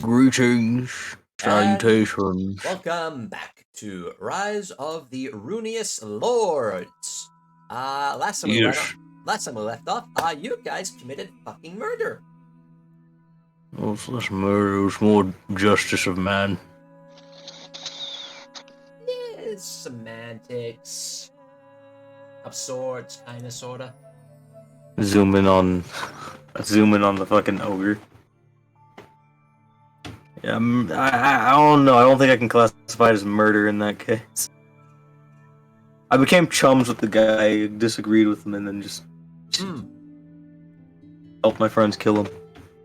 Greetings, salutations. Welcome back to Rise of the Runelords. Last time we left off, you guys committed fucking murder. Well, it's less murder, it's more justice of man. Yeah, semantics. Of sorts, kinda, sorta. Zoom in on the fucking ogre. Yeah, I don't know. I don't think I can classify it as murder in that case. I became chums with the guy, disagreed with him, and then just helped my friends kill him.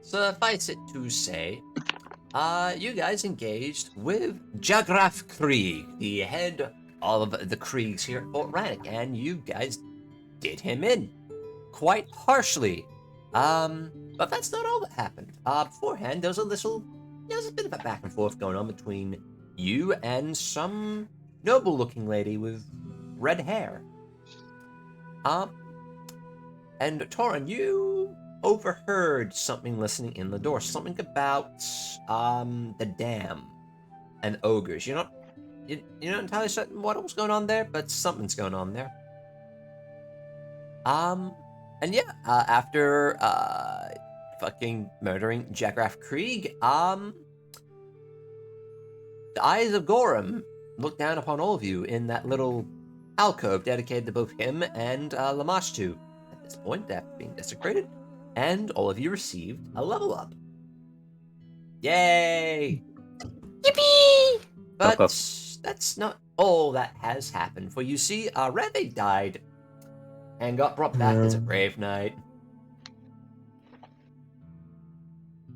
Suffice it to say, you guys engaged with Jagraf Krieg, the head of the Kriegs here at Fort Rannoch, and you guys did him in quite harshly. But that's not all that happened. Beforehand, there was a bit of a back and forth going on between you and some noble-looking lady with red hair. And Torund, you overheard something listening in the door. Something about the dam and ogres. You're not entirely certain what was going on there, but something's going on there. And yeah, after fucking murdering Jagraf Krieg, the eyes of Gorham look down upon all of you in that little alcove dedicated to both him and Lamashtu. At this point, after being desecrated, and all of you received a level up. Yay! Yippee! But that's not all that has happened. For you see, Ranveig died and got brought back as a grave knight.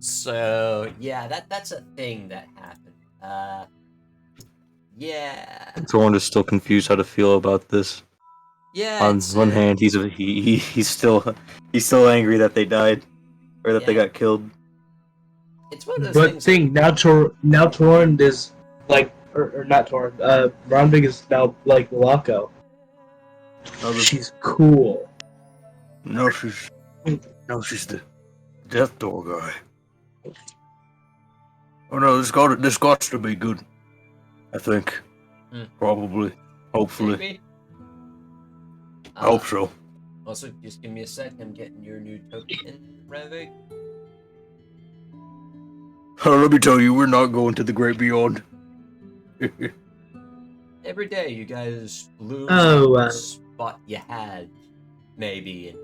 So yeah, that's a thing that happened. Yeah. Torund is still confused how to feel about this. Yeah. On one hand, he's still angry that they died, or that they got killed. It's one of those things. Now Torund is like, or not Torund. Ranveig is now like Loco. She's cool. No, she's the Death Door guy. Oh no, this got to be good. I think. Probably. Hopefully. Maybe. I hope so. Also, just give me a sec. I'm getting your new token, Ranveig. Let me tell you, we're not going to the great beyond. Every day, you guys lose Oh, spot you had, maybe in,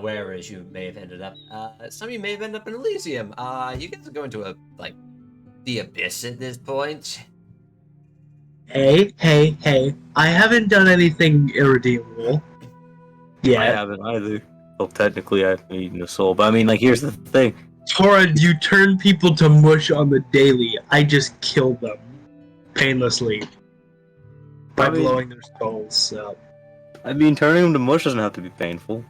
wherever you may have ended up. Some of you may have ended up in Elysium. You guys are going to the Abyss at this point. Hey! I haven't done anything irredeemable. Yeah. I haven't either. Well, technically, I've eaten a soul, but I mean, like, here's the thing. Torund, you turn people to mush on the daily. I just kill them painlessly by blowing their skulls. So. I mean, turning them to mush doesn't have to be painful,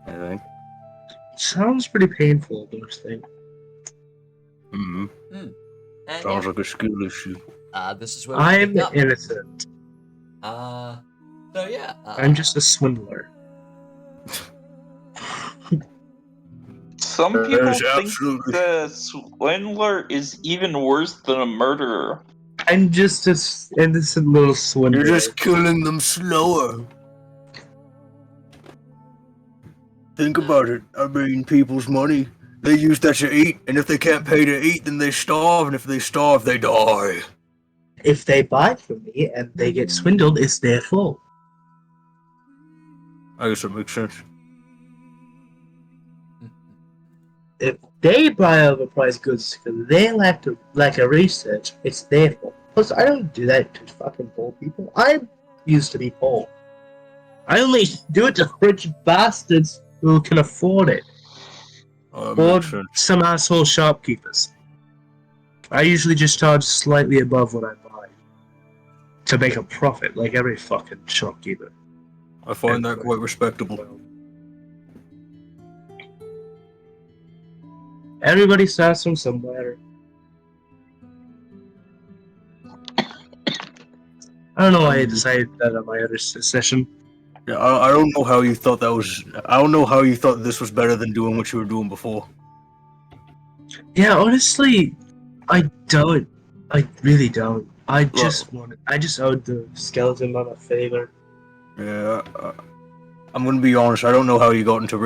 I think. Sounds pretty painful, those things. Sounds like a skill issue. This is where I'm innocent. So yeah. I'm just a swindler. Some people think the swindler is even worse than a murderer. I'm just an innocent little swindler. You're just killing them slower. Think about it. I mean, people's money. They use that to eat, and if they can't pay to eat, then they starve, and if they starve, they die. If they buy from me and they get swindled, it's their fault. I guess that makes sense. If they buy overpriced goods because they lack a research, it's their fault. Plus, I don't do that to fucking poor people. I used to be poor. I only do it to rich bastards who can afford it. Or some asshole shopkeepers. I usually just charge slightly above what I buy to make a profit, like every fucking shopkeeper. I find that quite respectable. Everybody starts from somewhere. I don't know why I decided that on my other session. Yeah, I don't know how you thought that was. I don't know how you thought this was better than doing what you were doing before. Yeah, honestly, I don't. I really don't. I just owed the skeleton man a favor. Yeah, I'm gonna be honest. I don't know how you got into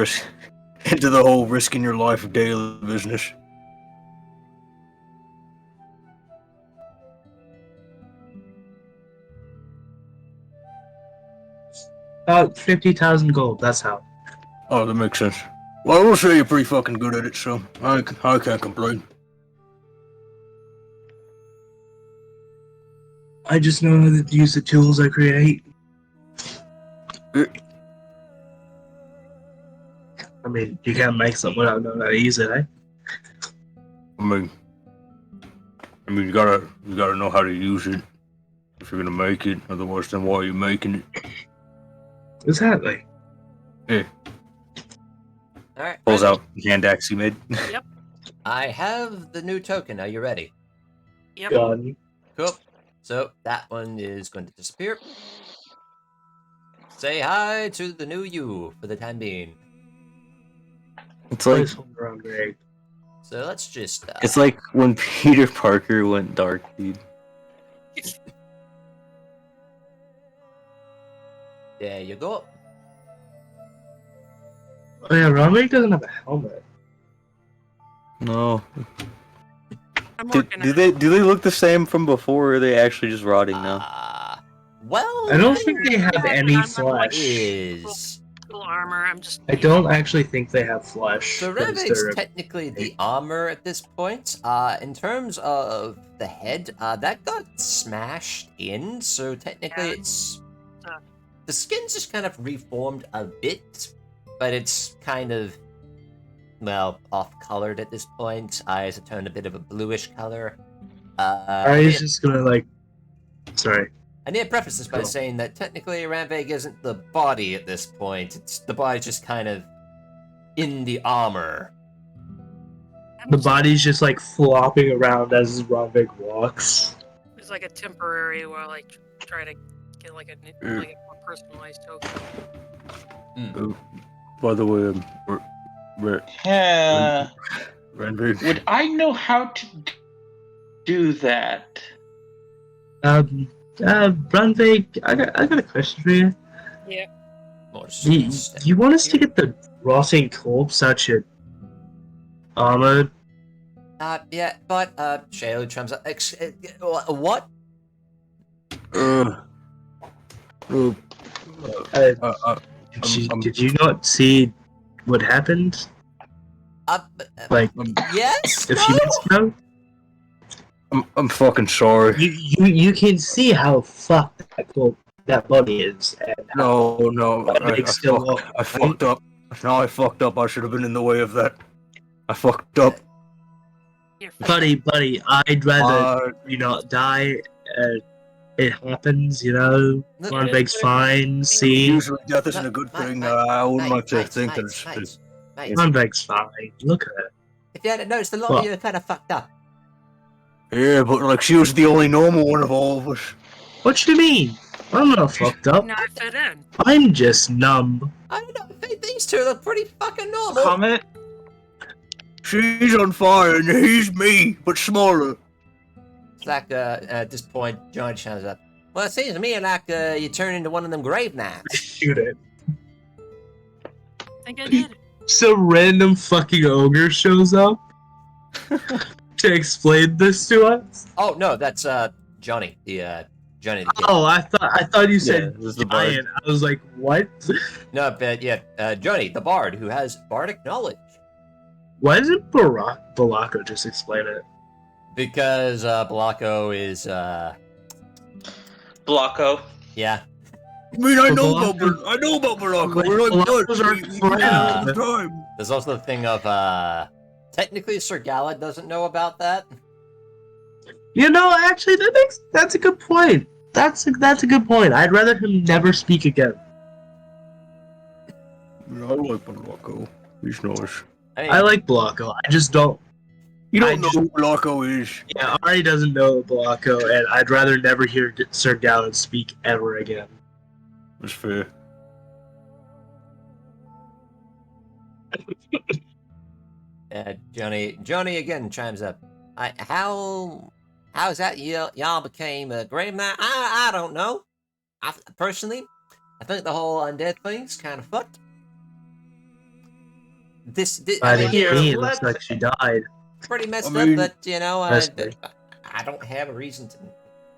into the whole risking your life daily business. About 50,000 gold. That's how. Oh, that makes sense. Well, I will say you're pretty fucking good at it, so I can't complain. I just know how to use the tools I create. I mean, you can't make something without knowing how to use it, eh? I mean, you gotta know how to use it if you're gonna make it. Otherwise, then why are you making it? Exactly. Yeah. Alright, Pulls out the hand axe he made. Yep. I have the new token. Are you ready? Yep. Gun. Cool. So that one is going to disappear. Say hi to the new you for the time being. It's like Placeholder on Greg. So let's just. it's like when Peter Parker went dark, dude. There you go. Oh yeah, Ranveig doesn't have a helmet. No. I'm Do working on they it. look the same from before, or are they actually just rotting now? Well, I don't the think thing they have Yeah, any I'm like- flesh. is. Full armor. I'm just. I don't actually think they have flesh. So because Ranveig's they're- technically the armor at this point. In terms of the head, that got smashed in, so technically Yeah. it's Uh. the skin's just kind of reformed a bit, but it's kind of off-colored at this point. Eyes have turned a bit of a bluish color. Ari's just gonna like. Sorry. I need to preface this by Cool. saying that technically Ranveig isn't the body at this point. It's the body's just kind of in the armor. The body's just like flopping around as Ranveig walks. It's like a temporary while I try to get like a more personalized token. By the way, Yeah. Ranveig. Would I know how to do that? Ranveig, I got a question for you. Yeah. More You want us to get the rotting corpse out your armor? Yeah, but Shayla chimes up. What? Did you not see what happened like Yes. a few minutes ago? I'm fucking sorry. You can see how fucked that body is. And how No, I fucked up. No, I fucked up. I should have been in the way of that. I fucked up. You're buddy, I'd rather you not die. It happens, you know. Look, Ranveig's fine. See, Usually death isn't a good thing. I wouldn't like to think that it's... Ranveig's fine. Look at it. If you hadn't noticed, a lot What? of you are kind of fucked up. Yeah, but like she was the only normal one of all of us. What do you mean? I'm not fucked up. No, I fit in. I'm just numb. I don't know. These two look pretty fucking normal. Comment? She's on fire and he's me, but smaller. It's like at this point, John shows up. Well, it seems to me like you turn into one of them grave knights. Shoot it. I think I did. Some random fucking ogre shows up to explain this to us. Oh no, that's Johnny. Johnny the kid. Oh, I thought you said this is the bard. giant. I was like, what? No, but yeah, Johnny the bard who has bardic knowledge. Why doesn't Balako just explain it? Because Blanco is Blocko. yeah. I mean, I know Balaka- about Morocco. Like, We're like Balaka's our buds. We friend. all the time. There's also the thing of technically Sir Galad doesn't know about that. You know, actually, that's a good point. That's a good point. I'd rather him never speak again. I like Morocco. He's nice. I like Balako. I just don't. You I don't know just- who Morocco is. Yeah, Ari doesn't know Balako, and I'd rather never hear Sir Galad speak ever again. That's fair. Johnny again chimes up. How's that y'all became a grave knight? I don't know. Personally, I think the whole undead thing's kind of fucked. By the yeah, me, it looks like she died. pretty messed I mean, up, but you know, Mostly. I don't have a reason to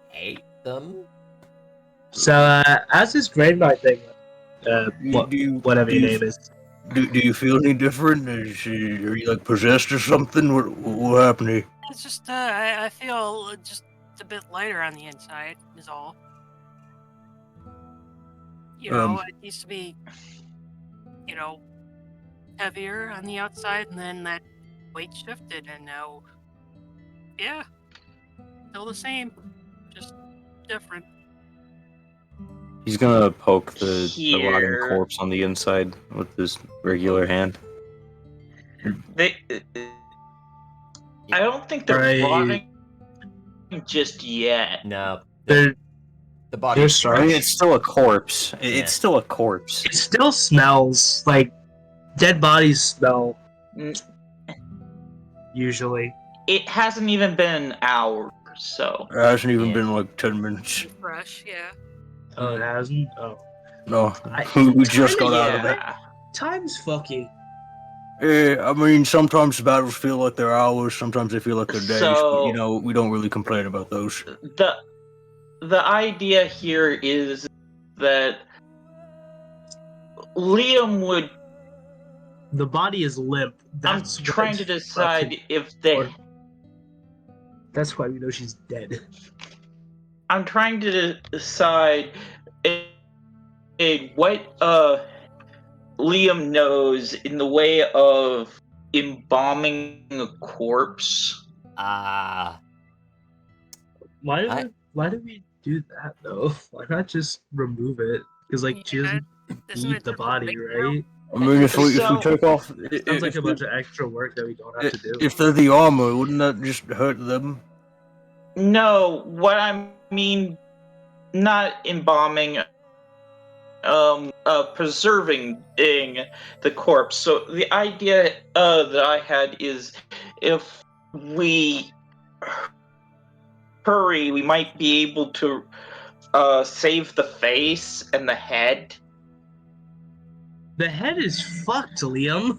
hate them. So, as this grave knight thing, whatever your do name is, Do you feel any different? Are you like possessed or something? What happened here? It's just I feel just a bit lighter on the inside is all. You know, it used to be, you know, heavier on the outside, and then that weight shifted, and now, yeah, still the same, just different. He's gonna poke the rotting Here. corpse on the inside with his regular hand. They, I don't think they're Right. rotting just yet. No, they're the body. they're I starved. mean, it's still a corpse. Yeah. It's still a corpse. It still smells like dead bodies smell. Mm. Usually, It hasn't even been an hour, so. It hasn't even Yeah. been like 10 minutes. Fresh, yeah. oh, it hasn't. Oh, No, I- we just got out of it. Yeah. time's fucky. I mean, sometimes the battles feel like they're hours, sometimes they feel like they're days, but So- you know, we don't really complain about those. The idea here is that Liam would. The body is limp. I'm That's trying to what- decide if they. That's why we know she's dead. I'm trying to decide what Liam knows in the way of embalming a corpse. Ah, Why do we do that though? Why not just remove it? Because like she doesn't Isn't eat it the just body, like, right? I mean, if we So- take off, Sounds like if a bunch of extra work that we don't have to do. if they're the armor, wouldn't that just hurt them? No, what I mean, not embalming, preserving the corpse. So the idea that I had is if we hurry, we might be able to save the face and the head. The head is fucked, Liam.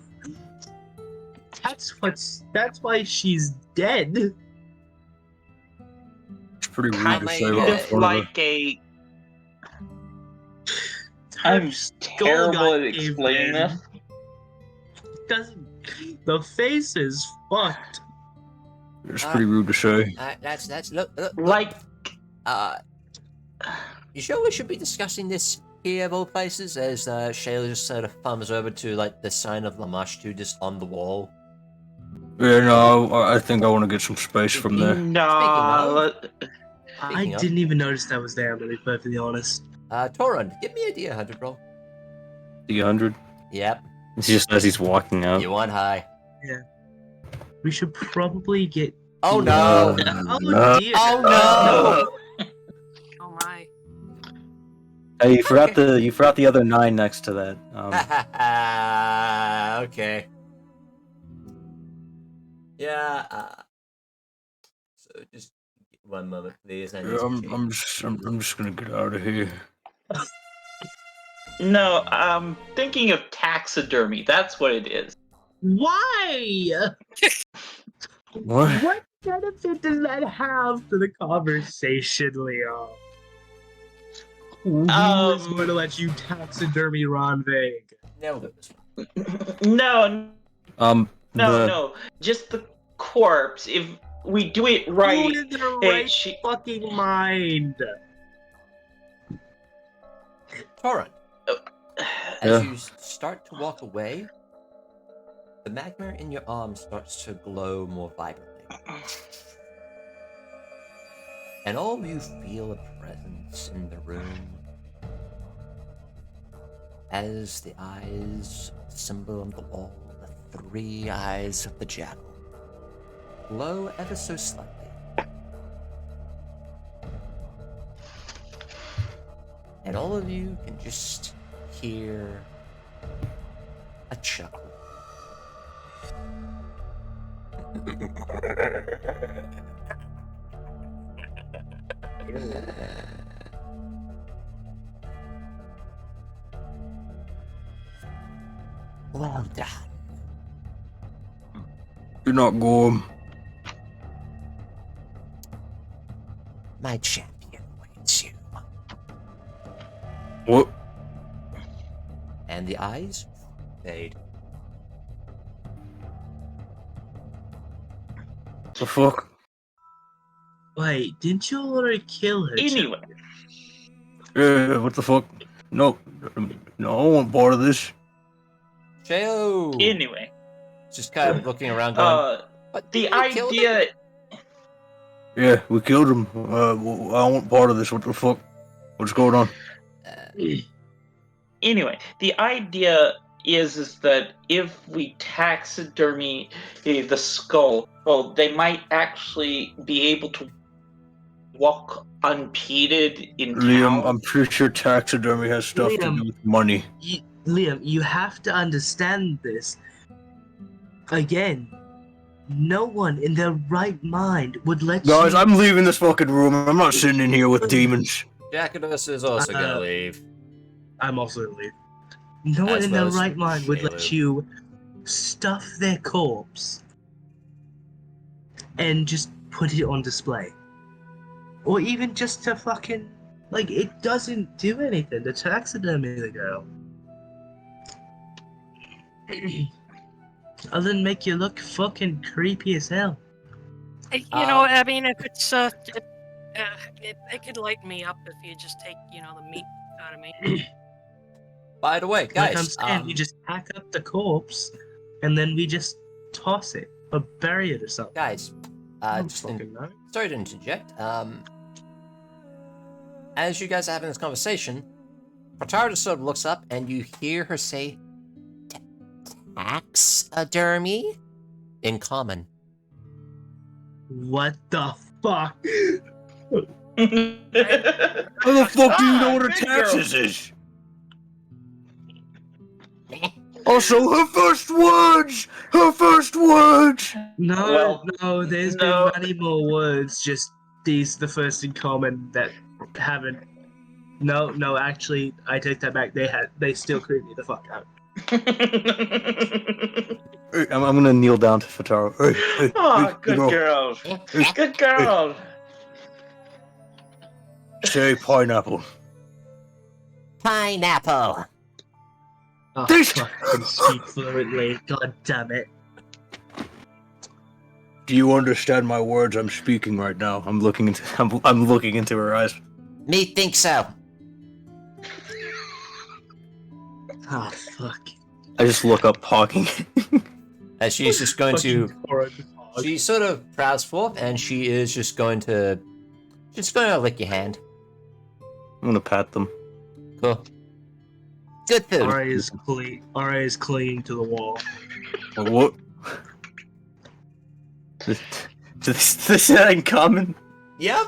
That's why she's dead. It's pretty rude I to mean, say yeah. about If one of like a. Her I'm skull terrible got at caved explaining in. this. The face is fucked. the. It's pretty rude to say. that's look. Like, You sure we should be discussing this here of all places? As Shayla just sort of thumbs over to like the sign of Lamashtu just on the wall. Yeah, no, I think I want to get some space from there. nah. I Speaking of- didn't even notice that was there, to be perfectly honest. Torund, give me a D100 roll. The 100. Yep, It's just as he's walking out. you want high. We should probably get. Oh no! Oh No. dear. Oh no! Oh my. Hey, you forgot the other 9 next to that. Okay. Yeah. So just one moment, please. I need to check. I'm just gonna get out of here. No, I'm thinking of taxidermy. That's what it is. Why? What? What benefit does that have to the conversation, Leo? Who is going to let you taxidermy Ranveig? Now we'll go this one. No, The- no. Just the corpse. If we do it right, Who in their hey, right she. fucking mind? Torund, as Yeah. you start to walk away, the Magnimar in your arm starts to glow more vibrantly. And all of you feel a presence in the room as the eyes, symbol on the wall, the 3 eyes of the jackal, glow ever so slightly. And all of you can just hear a chuckle. Well done. You're not going. My champion waits you. What? And the eyes fade. The fuck? Wait, didn't you already kill her? Anyway, Yeah, what the fuck? No, no, I want part of this. Sheo! anyway, Just kind of looking around going, but the didn't you kill them? idea. Yeah, we killed him. I want part of this. What the fuck? What's going on? Anyway, the idea is that if we taxidermy the skull, well, they might actually be able to walk unimpeded in Liam, town. I'm pretty sure taxidermy has stuff to Liam. do with money. Liam, you have to understand this. Again, no one in their right mind would let Guys, you... I'm leaving this fucking room. I'm not sitting in here with demons. Jacobus is also gonna leave. I'm also gonna leave. No one As in their well as right mind would let Shaylu. you stuff their corpse and just put it on display. Or even just to fucking... Like, it doesn't do anything to taxidermy the girl. Other than make you look fucking creepy as hell. You know, I mean, if it's it could light me up if you just take, you know, the meat out of me. By the way, Like I'm guys, saying, we just pack up the corpse and then we just toss it or bury it or something. guys, I don't just fucking know. sorry to interject. As you guys are having this conversation, Patara just sort of looks up and you hear her say, taxidermy? In common. What the fuck? How the fuck do you know what a taxes is? Also, her first words! Her first words! No, Well, no, there's no. been many more words, just these the first in common that haven't. No, actually, I take that back. They still creep me the fuck out. Hey, I'm gonna kneel down to Fataro. Hey, Oh, good girl. girl. Good girl. Say pineapple. Pineapple! Oh, This- fuck, I can speak fluently. God damn it. Do you understand my words I'm speaking right now? I'm looking into her eyes. Me think so. Oh, fuck. I just look up talking. As she's just going to, Fucking Torund. she sort of prowls forth and she is just going to lick your hand. I'm gonna pat them. Cool. Good food. RA is clinging to the wall. What? This is that in common? Yep.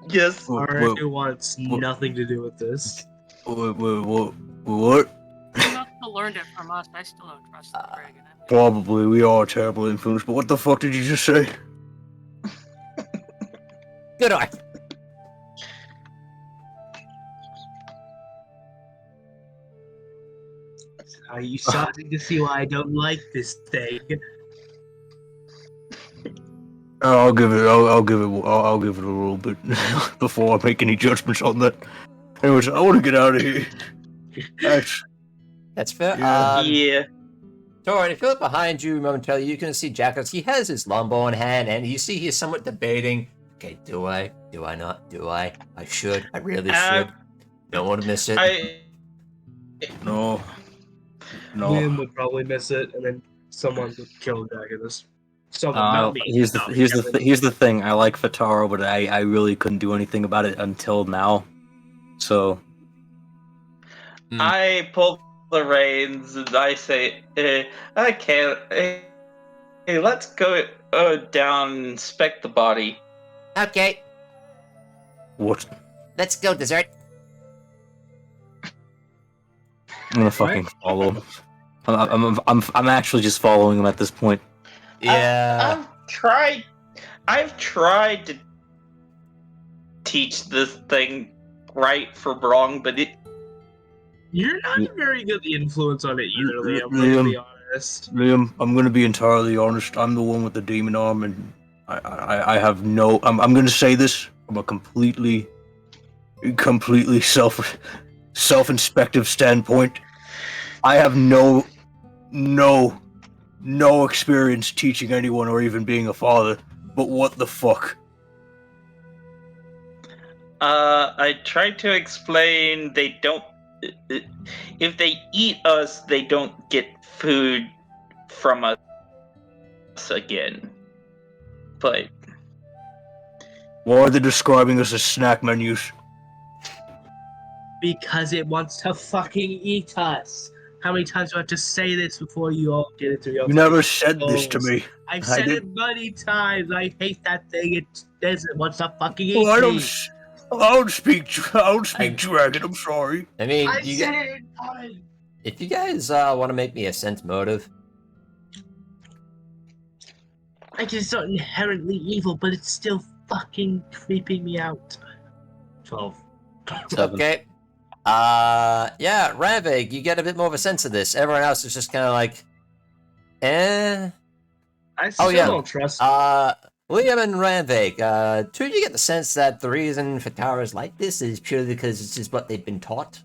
Yes. RA wants nothing to do with this. What? You must have learned it from us. I still don't trust the dragon. Probably, we are terrible influence, but what the fuck did you just say? Good eye. Are you starting to see why I don't like this thing? I'll give it a little bit before I make any judgments on that. Anyways, I want to get out of here. Thanks. That's fair. Yeah. Yeah. Torun, if you look behind you momentarily, you can see Jacobs. He has his longbow in hand, and you see he's somewhat debating. Okay, do I? Do I not? Do I? I should. I really should. Don't want to miss it. No. Liam would probably miss it, and then someone would kill Dagonus. Someone, not me. Here's the thing. I like Fataro, but I really couldn't do anything about it until now. So I pull the reins and I say, I can't. Hey, let's go down and inspect the body. Okay, what? let's go, dessert. I'm gonna fucking follow him. I'm actually just following him at this point. Yeah. I've tried to teach this thing right from wrong, but You're not a very good influence on it either, Liam. I'm Liam. gonna be honest. Liam, I'm gonna be entirely honest. I'm the one with the demon arm, and I have no. I'm gonna say this from a completely self-inspective standpoint. I have no experience teaching anyone or even being a father. But what the fuck? I tried to explain they don't. If they eat us, they don't get food from us again. But Why are they describing us as snack menus? Because it wants to fucking eat us. How many times do I have to say this before you all get into your You never fucking said this to goals? me. I've I said did- it many times. I hate that thing. It wants to fucking eat Well, I me. don't speak dragon. I'm sorry. I mean, I you said get, it in time. if you guys want to make me a sense motive, Like, it's not inherently evil, but it's still fucking creeping me out. 12. Seven. okay. Yeah, Ranveig, you get a bit more of a sense of this. Everyone else is just kind of like, eh. I still yeah. don't trust. Liam and Ranveig, do you get the sense that the reason for towers like this is purely because this is what they've been taught?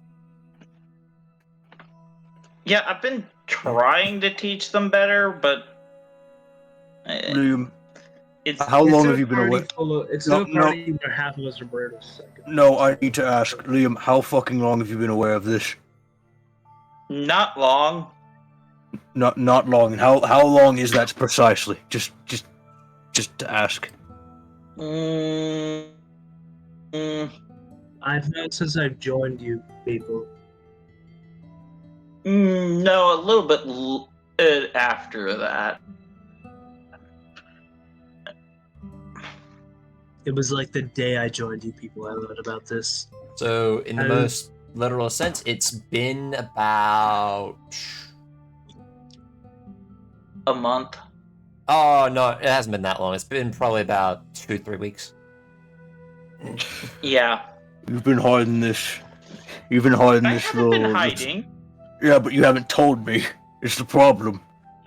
yeah, I've been trying to teach them better, but Liam, it's how long have you been away? It's No, still a party where half of us are murdered. No, I need to ask, Liam, how fucking long have you been aware of this? not long. Not long. And how long is that precisely? Just to ask. Mm, I've known since I've joined you people. no, a little bit after that. It was like the day I joined you people I learned about this. So, in the Um, most literal sense, it's been about... A month. Oh, no, it hasn't been that long. It's been probably about 2-3 weeks. Yeah. You've been hiding this. You've been hiding I this haven't been little. hiding. Yeah, but you haven't told me. It's the problem.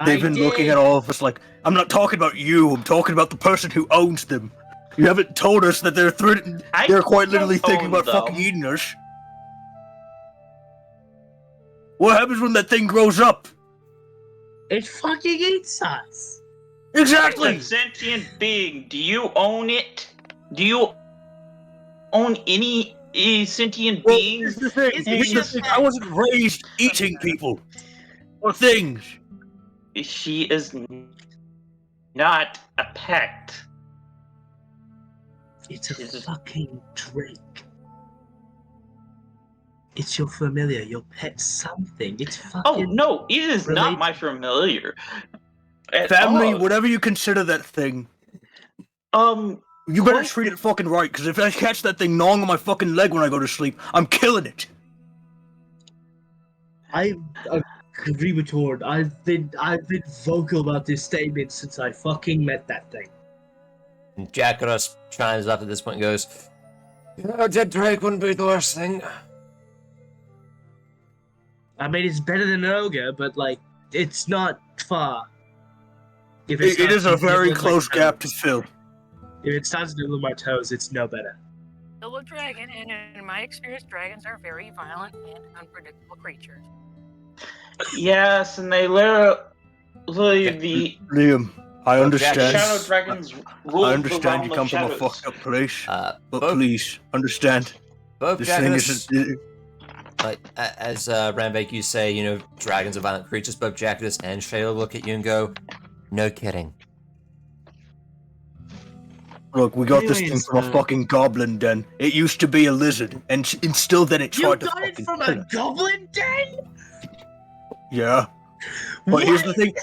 They've been looking at all of us like, I'm not talking about you. I'm talking about the person who owns them. You haven't told us that they're they're quite literally don't thinking own about them. fucking eating us. What happens when that thing grows up? It fucking eats us. Exactly. A sentient being. Do you own it? Do you own any sentient Well, being? here's the thing. It's Here's the just thing. that- I wasn't raised eating people or things. She is not a pet. It's a Jesus. fucking drake. It's your familiar, your pet something. It's fucking. Oh no, it is not Relate- my familiar. At Family, all. whatever you consider that thing, Um, you better What? treat it fucking right. Because if I catch that thing gnawing on my fucking leg when I go to sleep, I'm killing it. I agree with Torund. I've been vocal about this statement since I fucking met that thing. And Jackaros chimes up at this point and goes, "Yeah, dead drake wouldn't be the worst thing." I mean, it's better than an ogre, but like, it's not far. If It starts is a to very nibble at my close gap to toes- fill. If it starts to nibble at my toes, it's no better. Still a dragon, and in my experience, dragons are very violent and unpredictable creatures. yes, and they literally the Liam, I Well, understand. shadow dragons rule I understand the you realm come of from a shadows. fucked up place, but Both, please understand. both This thing Jackaros, isn't. like, as Ranveig, you say, you know, dragons are violent creatures, both Jackaros and Shayla look at you and go, "No kidding." Look, we got this thing Anyways, from a fucking goblin den. It used to be a lizard, and still then it You tried to got it fucking from kill a it. goblin den? Yeah. But here's the What? thing.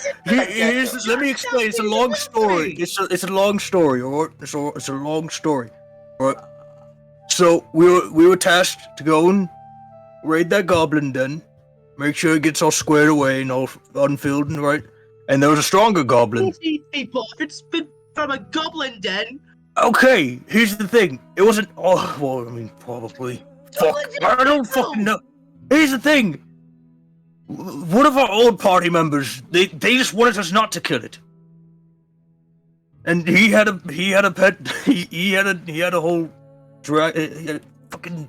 Let me explain. It's a long story. It's a long story, alright? It's a long story, alright? So we were tasked to go and raid that goblin den, make sure it gets all squared away and all unfilled and right, and there was a stronger goblin. People, if it's been from a goblin den. Okay, here's the thing. It wasn't. Oh, well, I mean, probably. Fuck, I don't fucking know. Here's the thing. One of our old party members, they just wanted us not to kill it. And he had a pet. He had a whole he had a fucking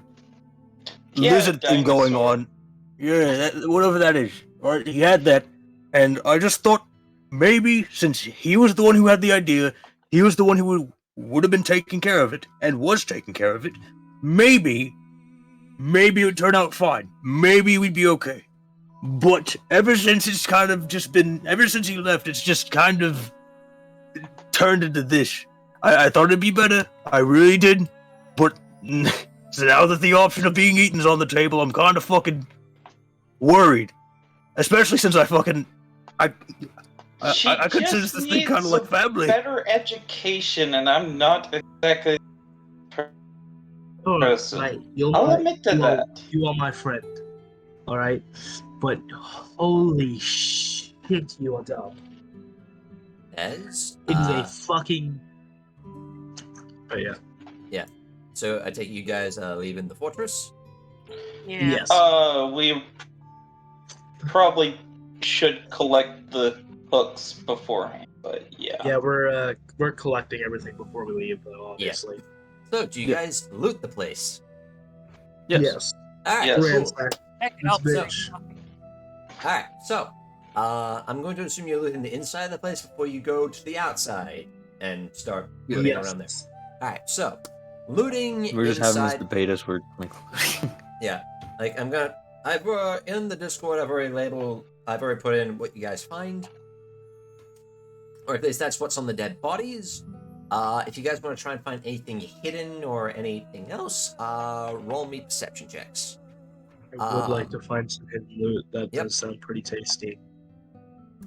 lizard thing going on. Yeah, whatever that is. Right, he had that, and I just thought maybe since he was the one who had the idea, he was the one who would have been taking care of it and was taking care of it. Maybe it would turn out fine. Maybe we'd be okay. But ever since he left, it's just kind of turned into this. I thought it'd be better. I really did. But so now that the option of being eaten is on the table, I'm kind of fucking worried. Especially since I consider this thing kind of like family. Better education, and I'm not exactly person. Right. I'll admit to that. You are my friend. Alright? But holy shit, you are dumb. As It is a fucking... Oh, yeah. yeah. So I take you guys leaving the fortress. Yeah. Yes. We probably should collect the hooks beforehand, but yeah. Yeah, we're collecting everything before we leave, though, obviously. So do you guys loot the place? Yes. All right. Yes. We're Cool. inside. Heck, it This helps. bitch. All right. So I'm going to assume you're looting the inside of the place before you go to the outside and start looting Yes. around there. All right. So looting We're just having this inside. debate as we're like. Yeah. Like I've in the Discord. I've already put in what you guys find, or at least that's what's on the dead bodies. If you guys want to try and find anything hidden or anything else, roll me perception checks. I would like to find some hidden loot. That Yep. does sound pretty tasty.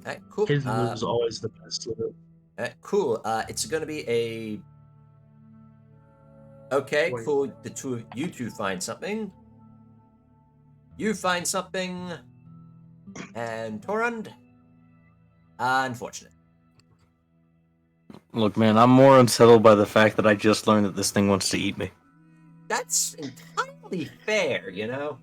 Alright, cool. Hidden loot is always the best loot. Cool. It's gonna be a. Okay, Wait. cool. You two find something. You find something, and Torund. Unfortunate. Look, man, I'm more unsettled by the fact that I just learned that this thing wants to eat me. That's entirely fair, you know.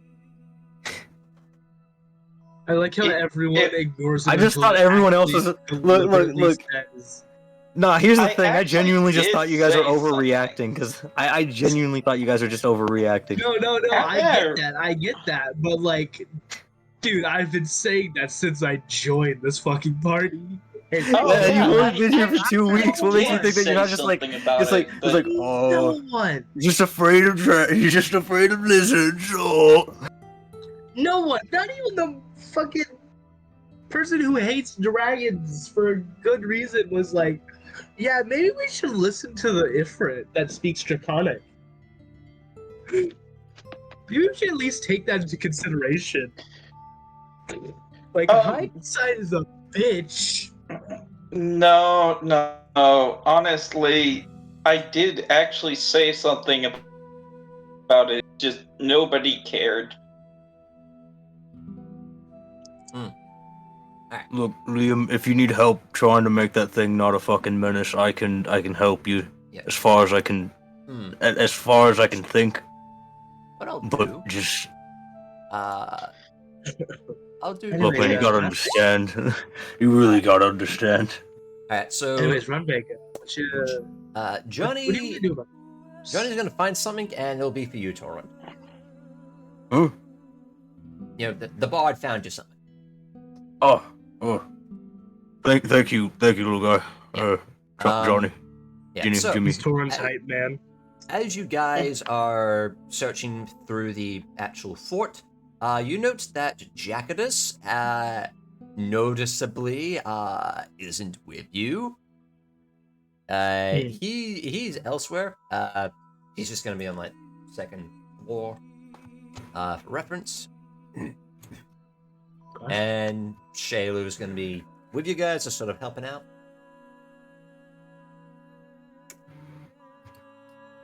I like how everyone ignores it. I just until thought everyone else actually was. deliberately Look. says- Nah, here's the I thing. I actually genuinely just did thought you guys were say something. overreacting because I genuinely thought you guys were just overreacting. No, Yeah. I get that, but like, dude, I've been saying that since I joined this fucking party. And Oh, Man, yeah, you've only I- been here for 2 weeks. What makes you think that you're not just like, no one, you're just afraid of you're just afraid of lizards? Oh. no one, not even the fucking person who hates dragons for a good reason was like, yeah, maybe we should listen to the Ifrit that speaks Draconic. Maybe we should at least take that into consideration. Like, hindsight is a bitch. No. Honestly, I did actually say something about it. Just nobody cared. Look, Liam, if you need help trying to make that thing not a fucking menace, I can help you Yeah. as far as I can, as far as I can think. What I'll But do. just I'll do. look, man, you gotta understand. You really gotta understand. All right. So Anyways, Ranveig, what you Johnny. what are you gonna do about this? Johnny's gonna find something, and it'll be for you, Torund. Huh? You know, the bard found you something. Oh. Thank you, little guy. Johnny. Yeah. Jimmy, So, Jimmy. He's Torrent's hype, man. as you guys are searching through the actual fort, you note that Jacadus noticeably isn't with you. He's elsewhere. He's just gonna be on like second floor for reference. And Shaylu's gonna be with you guys, just sort of helping out.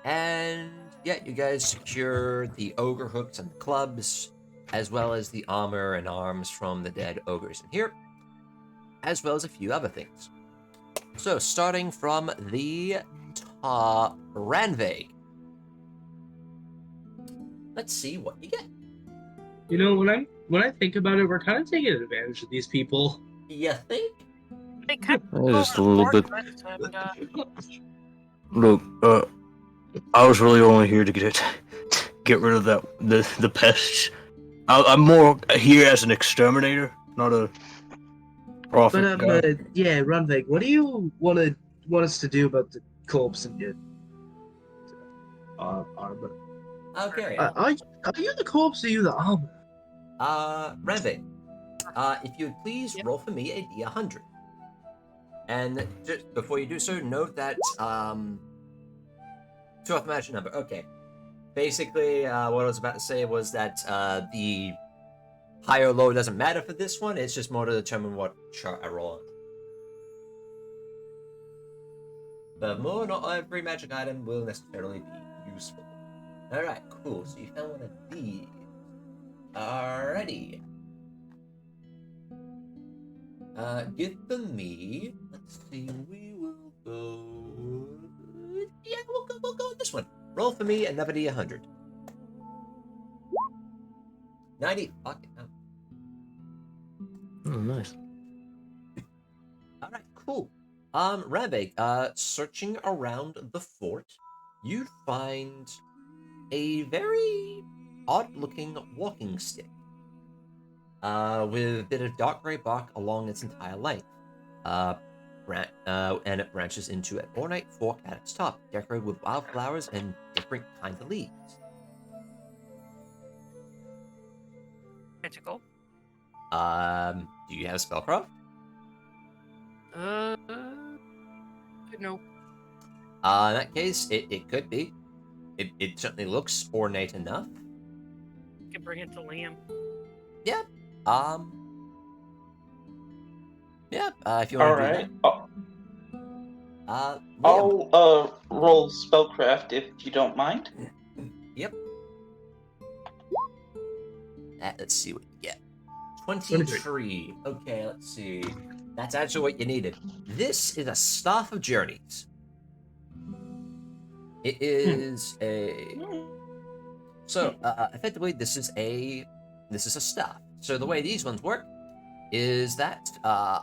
And yeah, you guys secure the ogre hooks and clubs, as well as the armor and arms from the dead ogres in here. as well as a few other things. So, starting from the top, Ranveig. Let's see what you get. You know, when I think about it, we're kind of taking advantage of these people. You think? They kept Just a over little the bit. fortress and, Look, I was really only here to get rid of the pests. I'm more here as an exterminator, not a profit guy. Yeah, Ranveig, what do you want us to do about the corpse and your armor? Okay. Are you the corpse or are you the armor? Ranveig. If you would please Yep. roll for me a D100. And just before you do so, note that, 2th magic number. Okay. Basically, what I was about to say was that, the high or low doesn't matter for this one, it's just more to determine what chart I roll on. Furthermore, not every magic item will necessarily be useful. Alright, cool, so you found one of these. Alrighty. Give them me. Let's see, we will go. Yeah, we'll go with this one. Roll for me another D100. 90. Fuck it. Oh, nice. Alright, cool. Ranveig, searching around the fort, you find a very odd-looking walking stick. With a bit of dark gray bark along its entire length. And it branches into an ornate fork at its top, decorated with wildflowers and different kinds of leaves. magical. Do you have a spellcraft? No. In that case, it could be. It certainly looks ornate enough. You can bring it to Liam. Yeah. If you want to do Alright. that. Liam. I'll roll spellcraft if you don't mind. Yep. Let's see what you get. 23. Okay, let's see. That's actually what you needed. This is a Staff of Journeys. It is a... So, effectively, this is a staff. So the way these ones work is that,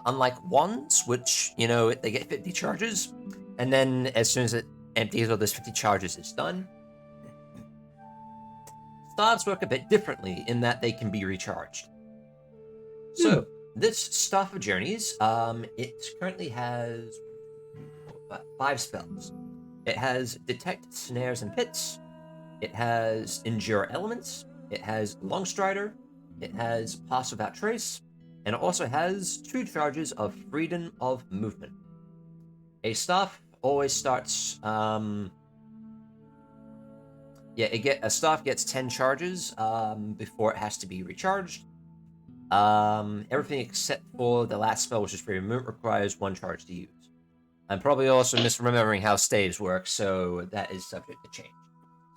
unlike wands, which, you know, they get 50 charges, and then as soon as it empties all those 50 charges, it's done. Staffs work a bit differently in that they can be recharged. So, this Staff of Journeys, it currently has 5 spells. It has Detect Snares and Pits, it has Endure Elements, it has Longstrider, it has Pass Without Trace, and it also has 2 charges of Freedom of Movement. A staff always starts, a staff gets 10 charges before it has to be recharged. Everything except for the last spell, which is Freedom of Movement, requires 1 charge to use. I'm probably also misremembering how staves work, so that is subject to change.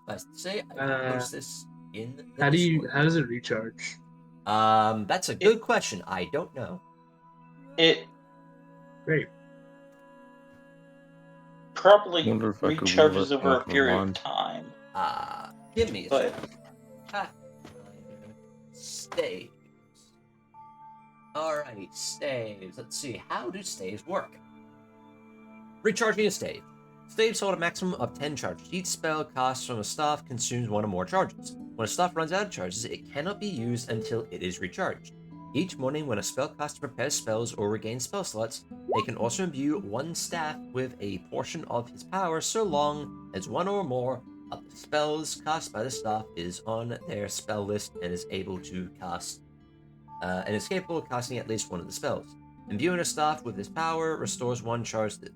As to say, I can post this in the Discord. How does it recharge? That's a good question. I don't know. It Great. probably Wonder if I could recharges work over a off period mine. of time. Give me a But second. Staves. Alrighty, staves. Let's see. How do staves work? Recharging a stave. Staves hold a maximum of 10 charges. Each spell cast from a staff consumes 1 or more charges. When a staff runs out of charges, it cannot be used until it is recharged. Each morning, when a spellcaster prepares spells or regains spell slots, they can also imbue one staff with a portion of his power so long as 1 or more of the spells cast by the staff is on their spell list and is able to cast and is capable of casting at least one of the spells. Imbuing a staff with this power restores 1 charge to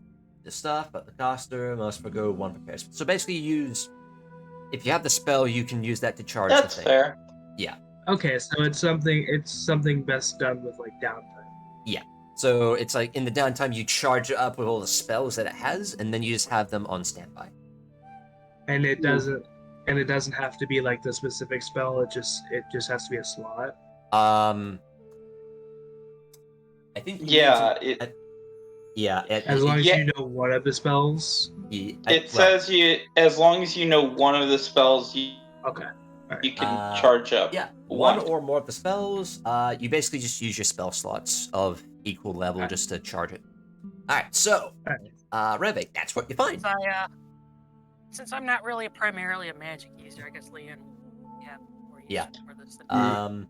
the staff, but the caster must forgo 1 prepared spell. So basically, if you have the spell, you can use that to charge that's the thing. fair. Yeah. Okay, so it's something best done with like downtime. Yeah. So it's like in the downtime, you charge it up with all the spells that it has, and then you just have them on standby. And it doesn't have to be like the specific spell. It just has to be a slot. I think. Yeah, As long as Yeah. you know one of the spells. it says as long as you know one of the spells, you Okay. can charge up. Yeah, one or more of the spells. You basically just use your spell slots of equal level just to charge it. All right, so Ranveig, that's what you find. Since I'm not really primarily a magic user, I guess Leanne will have more use for this than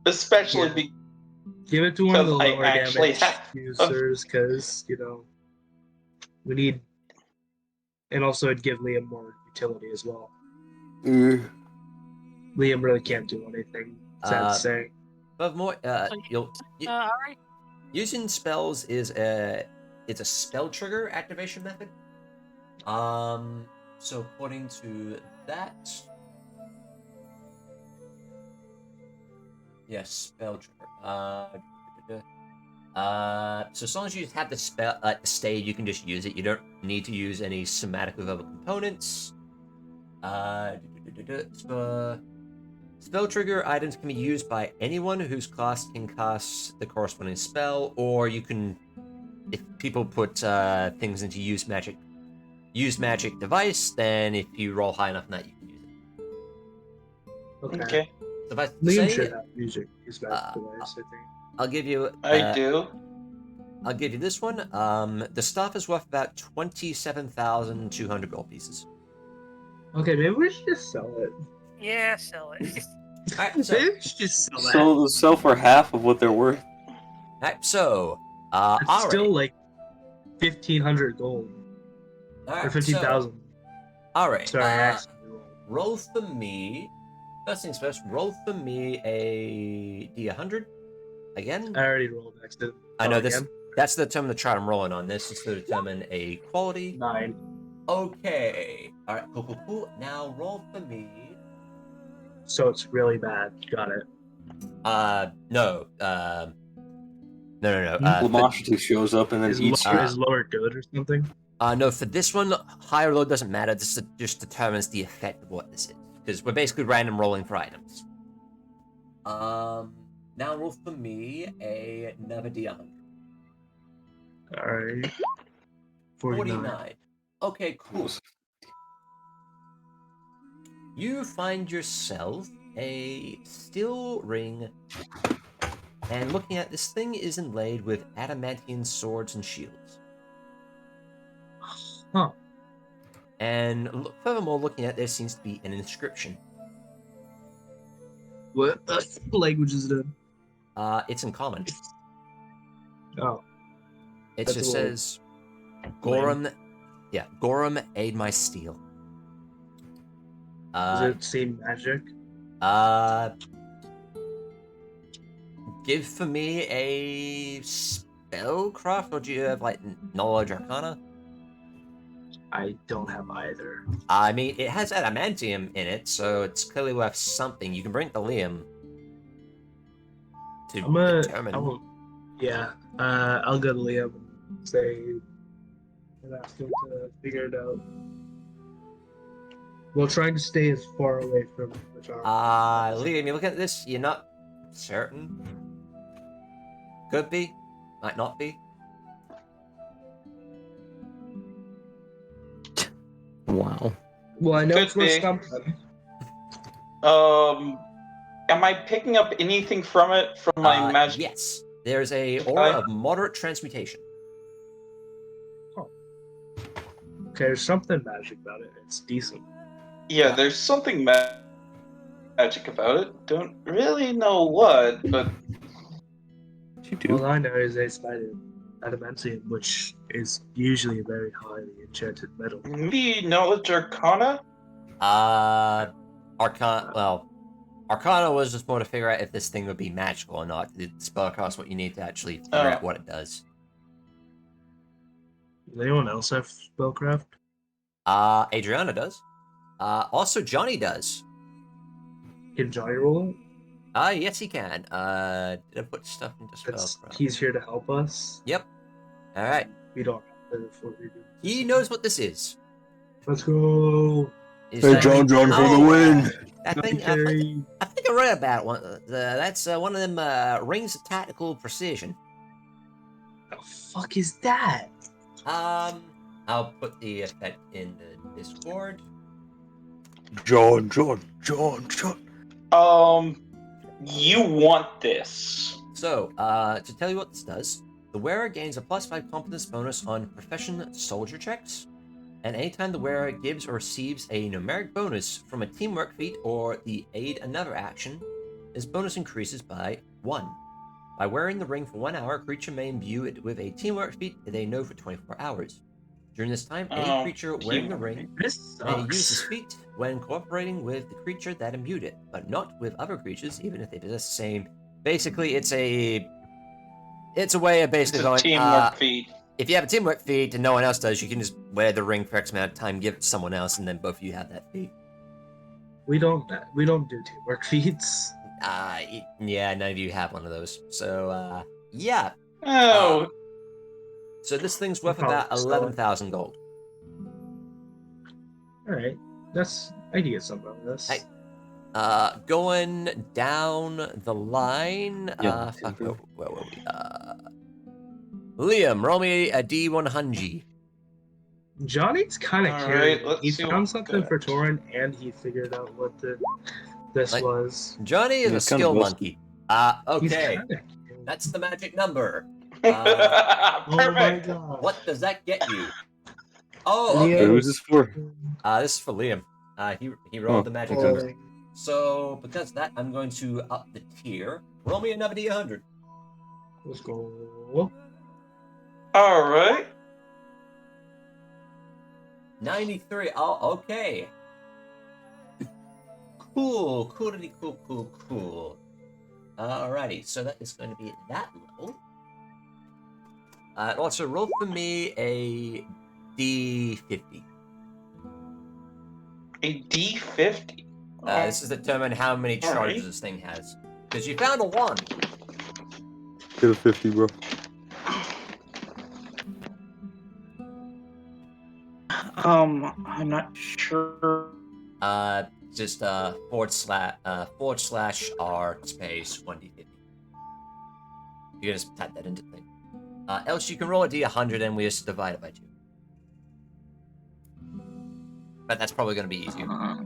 Especially Yeah. Give it to one of the because I lower actually damage have- users, because we need, and also it'd give Liam more utility as well. Liam really can't do anything. Sad to say. Furthermore, all right. using spells is it's a spell trigger activation method. So according to that, yes, spell trigger. So as long as you have the spell stay, you can just use it. You don't need to use any somatic level components. Spell trigger items can be used by anyone whose class can cast the corresponding spell, or you can, if people put things into use magic device, then if you roll high enough in that, you can use it. Okay. So if I Liam say, should have music. His magic device, I think. I'll give you. I do. I'll give you this one. The stuff is worth about 27,200 gold pieces. Okay, maybe we should just sell it. Yeah, sell it. Alright, so, Maybe we should just sell that. Sell for half of what they're worth. alright, so It's alright. still like 1,500 gold. Alright, Or 15,000. So, alright. Sorry, I accidentally rolled. Roll for me. First things first, roll for me a D100. Again? I already rolled accident. I know this. Again? That's the determine the chart I'm rolling on. This is to determine a quality. 9. Okay. Alright, cool. Now roll for me. So it's really bad. Got it. No. No. Lamashtu shows up and then Is eats lower, you. is lower good or something? No, for this one, high or low doesn't matter. This just determines the effect of what this is. Because we're basically random rolling for items. Now roll for me another D100. Alright. 49. Okay, cool. You find yourself a steel ring, and looking at this thing is inlaid with adamantine swords and shields. Huh. And furthermore, looking at there seems to be an inscription. What language is it in? It's in common. Oh. It That's just a little says, Gorum, Gorum, aid my steel. Does it seem magic? Give for me a spellcraft, or do you have, like, knowledge arcana? I don't have either. I mean, it has adamantium in it, so it's clearly worth something. You can bring it to Liam to determine. I'll go to Liam and say, and ask him to figure it out. We'll try to stay as far away from the jar. Liam, you look at this, you're not certain. Could be, might not be. Wow. Well, I know Could it's worth be. something. Am I picking up anything from it from my magic? Yes, there's a aura of moderate transmutation. Okay, there's something magic about it. It's decent. Yeah, there's something magic about it. Don't really know what, but You do. All I know is it's made of adamantium, which is usually a very highly enchanted metal. maybe knowledge arcana? Arcana was just more to figure out if this thing would be magical or not. The spellcraft's what you need to actually figure out what it does. Does anyone else have spellcraft? Adrianna does. Also Johnny does. Can Johnny roll it? Yes he can. Did I put stuff into spellcraft? He's here to help us. Yep. Alright. We don't have to before we do. He knows what this is. Let's go. Hey, John for the win. That thing, I think I read about one. That's one of them rings of tactical precision. The fuck is that? I'll put the effect in the Discord. John. You want this. So, to tell you what this does, the wearer gains a +5 competence bonus on profession soldier checks, and anytime the wearer gives or receives a numeric bonus from a teamwork feat or the aid another action, this bonus increases by 1. By wearing the ring for 1 hour, a creature may imbue it with a teamwork feat that they know for 24 hours. During this time, any creature wearing the ring This may use this sucks. feat when cooperating with the creature that imbued it, but not with other creatures, even if they possess the same. Basically, it's a way of basically It's a going. teamwork feat. If you have a teamwork feat and no one else does, you can just wear the ring for X amount of time, give it to someone else, and then both of you have that feat. We don't do teamwork feats. Yeah, none of you have one of those. So, yeah. Oh, So this thing's worth Probably about so. 11,000 gold. Alright. I can get something out of this. Hey. Going down the line. Yeah, Fuck, where were we? Liam, roll me a D100. Johnny's kind of All curious. right, let's He see what found we something got. for Torund, and he figured out what this Like- was. Johnny is Yeah, a it's kind skill of monkey. He's Okay. kinda curious. That's the magic number. Oh my Perfect. god. What does that get you? Oh, Wait, okay. who's this for? This is for Liam. He rolled the magic okay. number. So, because of that, I'm going to up the tier. Roll me another D100. Let's go. All right. 93. Oh, okay. Cool. Alrighty, so that is going to be at that level. Also, roll for me a D50. A D50. This is to determine how many charges Alright. this thing has. Because you found a 1. Get a 50, bro. I'm not sure. Just /r space 1d50. You can just type that into the thing. Else you can roll a d100 and we just divide it by 2. But that's probably going to be easier. I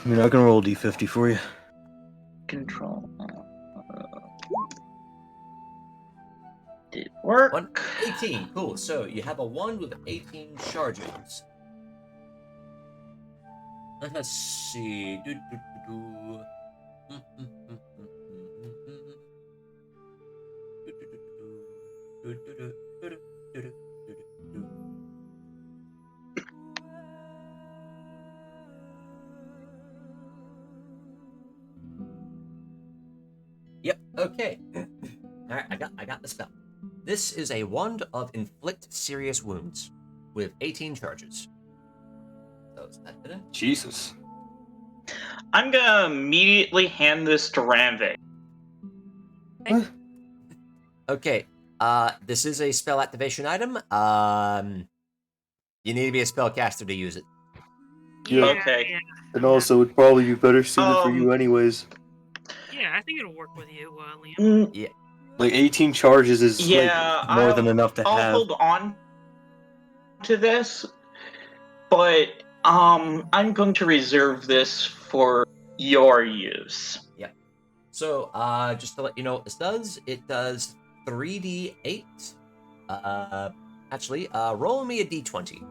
mean, I can roll D50 for you. Control. Did it work? 18. Cool. So you have a 1 with 18 charges. Let's see. Yep. Okay. All right. I got the spell. This is a wand of inflict serious wounds with 18 charges. So is that it? Jesus. I'm gonna immediately hand this to Ranveig. Okay. This is a spell activation item. You need to be a spellcaster to use it. Yeah. Okay. Yeah, And also, it'd probably be better suited for you anyways. yeah, I think it'll work with you, Liam. Mm, Like, 18 charges is yeah, More I'll, than enough to I'll have. hold on to this, but I'm going to reserve this for your use. So, just to let you know what this does, it does 3d8. Actually, roll me a d20.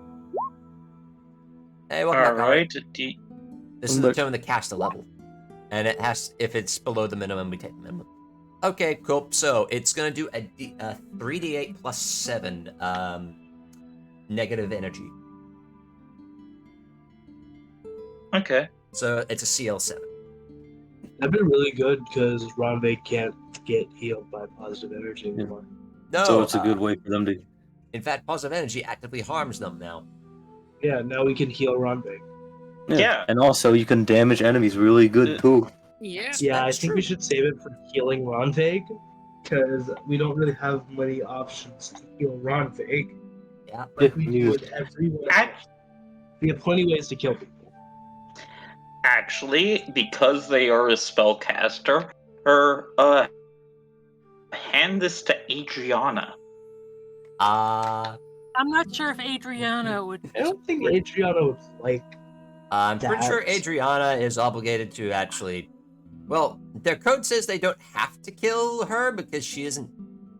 Hey, welcome back, Howard. Alright, This is to determine the caster level. And it has, if it's below the minimum, we take the minimum. Okay, cool. So, it's gonna do a 3d8 plus 7, negative energy. okay. So, it's a CL7. That'd be really good because Ranveig can't get healed by positive energy anymore. No, So it's a good way for them to... in fact, positive energy actively harms them now. Yeah, now we can heal Ranveig. Yeah. And also, you can damage enemies really good, too. Yeah. Yeah, I That's think true. we should save it for healing Ranveig because we don't really have many options to heal Ranveig. Yeah. Like we Yeah, do with everyone. Ac- We have plenty of ways to kill people. Actually, because they are a spellcaster, hand this to Adrianna. I'm not sure if Adrianna would. I don't think Adrianna would like. I'm pretty sure That's- Adrianna is obligated to actually. Well, their code says they don't have to kill her because she isn't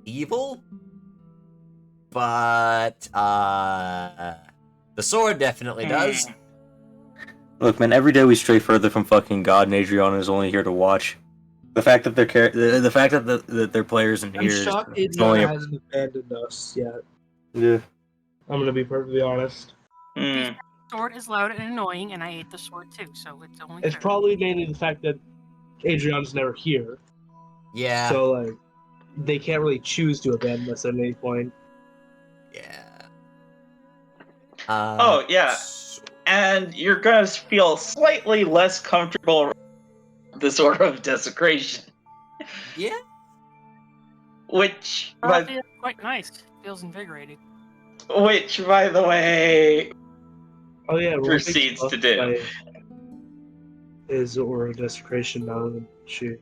evil. But the sword definitely does. Look, man, every day we stray further from fucking God, and Adriana is only here to watch. The fact that the fact that their players in I'm here shocked is Adrianna only hasn't abandoned us yet. yeah. I'm gonna be perfectly honest. Hmm. Sword is loud and annoying, and I hate the sword too, so it's only It's fair. probably mainly the fact that Adriana's never here. Yeah. So like, they can't really choose to abandon us at any point. Yeah. Oh, yeah. And you're gonna feel slightly less comfortable with this Order of Desecration. Yeah. Which, Feels quite nice. Feels invigorating. by the way, Oh yeah, proceeds to do. Is Aura Desecration now than she?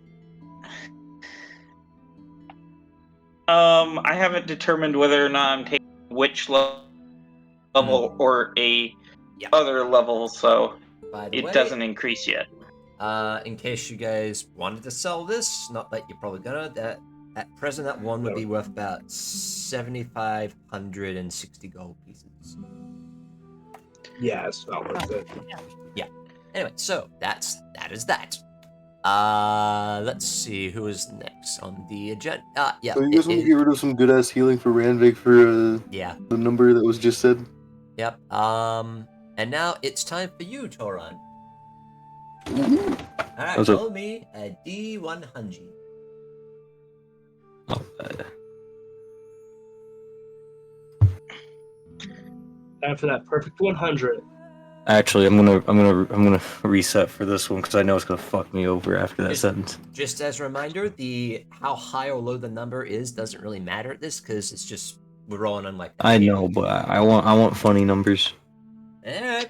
I haven't determined whether or not I'm taking which level or a Yeah. other level, so By the it way, doesn't increase yet. in case you guys wanted to sell this, not that you're probably gonna, that at present that one would be worth about 7,560 gold pieces. Yeah, it's not worth it. Anyway, so that is that. Let's see who is next on the agenda. Yeah. So you guys want to get rid of some good ass healing for Ranveig for Yeah. the number that was just said? Yep. And now it's time for you, Torund. Alright, What's up? roll me a D100. Oh, Time for that perfect 100. actually, I'm gonna reset for this one because I know it's gonna fuck me over after that sentence. Just as a reminder, how high or low the number is doesn't really matter at this because it's just we're rolling on like. I know, but I want funny numbers. Alright.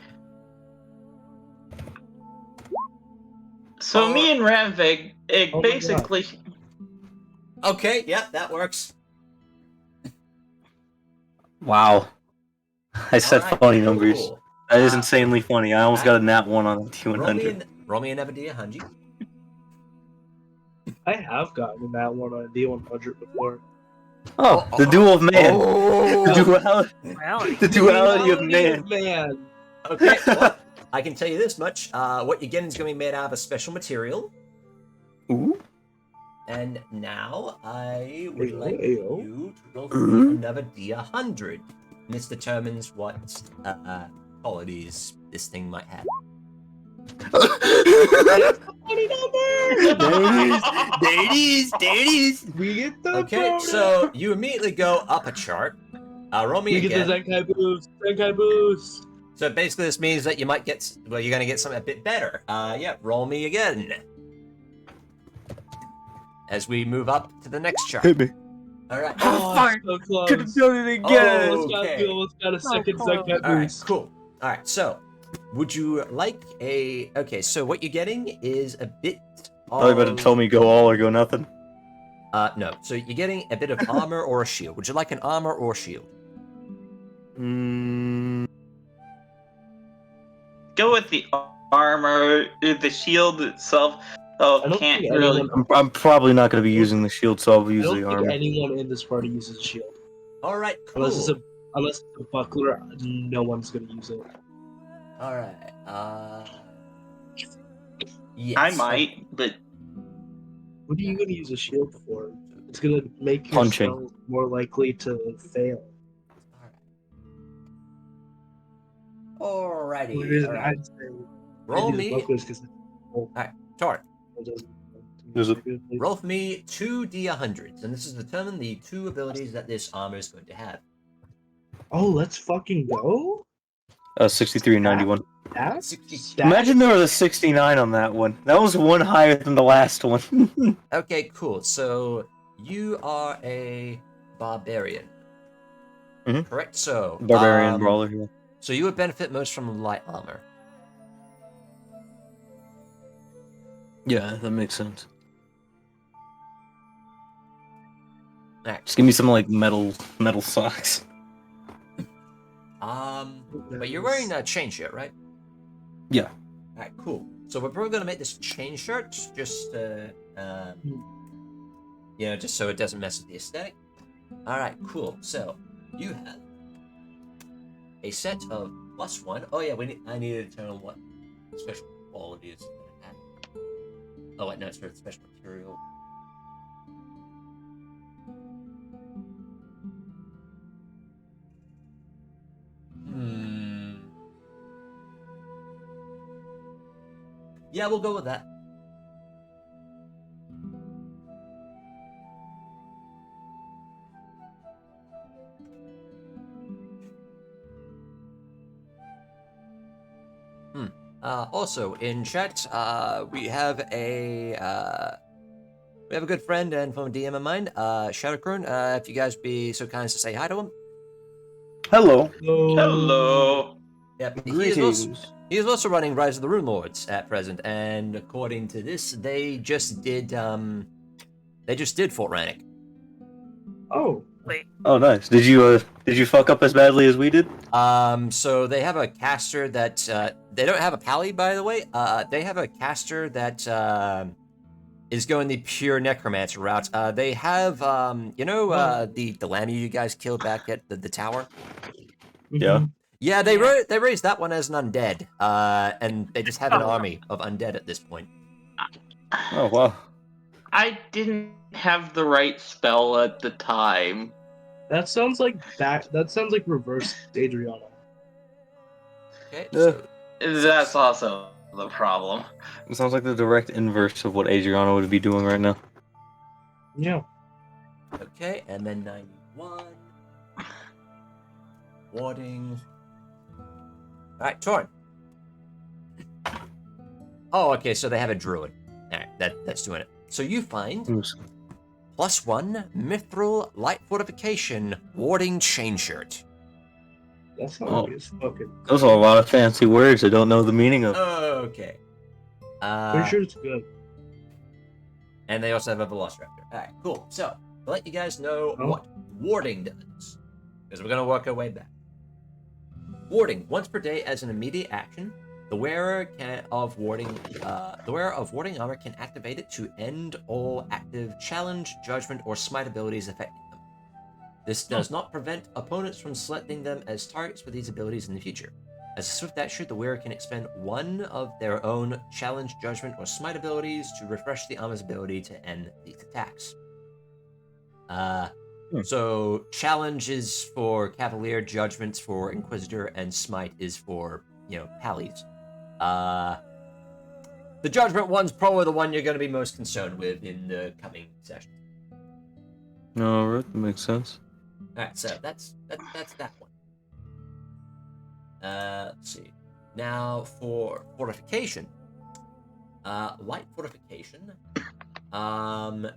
So me and Ranveig, Oh my basically, Okay, yeah, that works. Wow, I said Alright, funny numbers. cool. That is insanely funny. I almost got a nat 1 on the T100. Roll me another D100. I have gotten that one on a D100 before. Oh, the duel of man. Oh. The duality. Reality. The duality of man. Man. Okay, well, I can tell you this much. What you're getting is going to be made out of a special material. Ooh. And now I would Ayo, like ayo. you to roll for me another D100. And this determines what qualities this thing might have. There it is. We get the Okay, bonus. so you immediately go up a chart. Roll me we get again. the Zenkai boost. Zenkai boost. So basically, this means that you might get. Well, you're gonna get something a bit better. Yeah, roll me again. As we move up to the next chart. Hit me. All right. Oh, Fine. so close. Could have done it again. Okay. Almost got a second close. Zenkai All right. boost. Cool. All right. So, would you like a? Okay. So what you're getting is a bit. Are you about to tell me go all or go nothing? No. So you're getting a bit of armor or a shield. Would you like an armor or shield? go with the armor, the shield itself. I don't Can't think really. anyone- I'm probably not going to be using the shield, so I'll I use don't the think armor. anyone in this party uses a shield. All right. Cool. Unless it's a buckler, no one's gonna use it. All right. Yes. I might, but What are you gonna use a shield for? It's gonna make your Punching. spell more likely to fail. Alrighty. The reason Alright. I'd say Roll I'd use me. bucklers 'cause Torn. it doesn't- Is it- Roll for me 2d100s, and this is determine the 2 abilities that this armor is going to have. Oh, let's fucking go! 63 and 91. That? 60. Imagine there was a 69 on that one. That was one higher than the last one. Okay, cool. So you are a barbarian. Mhm. Correct? So Barbarian brawler. Yeah. So you would benefit most from light armor. Yeah, that makes sense. Alright. Just give me some like metal socks. But you're wearing a chain shirt, right? Yeah. Alright, cool. So we're probably gonna make this chain shirt just just so it doesn't mess with the aesthetic. Alright, cool. So you have a set of +1. Oh yeah, I need to determine what special qualities it's gonna have. Oh wait, no, it's for special material. Yeah, we'll go with that. Also in chat, we have a good friend and former DM of mine, Shadowcrone. If you guys be so kind as to say hi to him. Hello. Hello. Yep. Greetings. He is also running Rise of the Runelords at present, and according to this, they just did Fort Rannick. Oh. Oh, nice. Did you fuck up as badly as we did? So they have a caster that they don't have a pally, by the way. They have a caster that is going the pure necromancer route. They have the lammy you guys killed back at the tower. Yeah. Yeah, they raised that one as an undead, and they just have an army of undead at this point. Oh wow. I didn't have the right spell at the time. That sounds like reverse Adrianna. Okay, Yeah. so That's also the problem. It sounds like the direct inverse of what Adrianna would be doing right now. Yeah. okay, and then 91 warding. All right, Torund. Oh, okay, so they have a druid. All right, that's doing it. So you find +1 mithril light fortification warding chain shirt. That's not obvious. Fucking. Those are a lot of fancy words I don't know the meaning of. Okay. Pretty sure it's good. And they also have a velociraptor. All right, cool. So to let you guys know what warding does, because we're gonna work our way back. Warding once per day as an immediate action. The wearer of warding armor can activate it to end all active challenge, judgment, or smite abilities affecting them. This does not prevent opponents from selecting them as targets for these abilities in the future. As a swift action, the wearer can expend one of their own challenge, judgment, or smite abilities to refresh the armor's ability to end these attacks. So challenge is for Cavalier, judgment's for Inquisitor, and smite is for pallies. The judgment one's probably the one you're going to be most concerned with in the coming session. No, that makes sense. All right, so that's that one. Let's see. Now for fortification, light fortification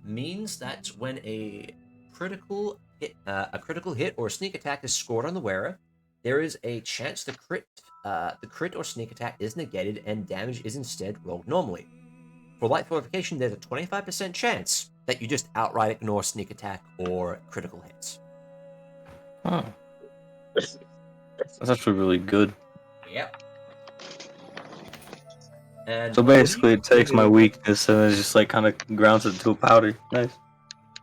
means that when a critical hit or sneak attack is scored on the wearer, there is a chance the crit or sneak attack is negated and damage is instead rolled normally. For light fortification, there's a 25% chance that you just outright ignore sneak attack or critical hits. Oh. That's actually really good. Yep. And So basically, it takes my weakness and it just like kind of grounds it to a powder. Nice.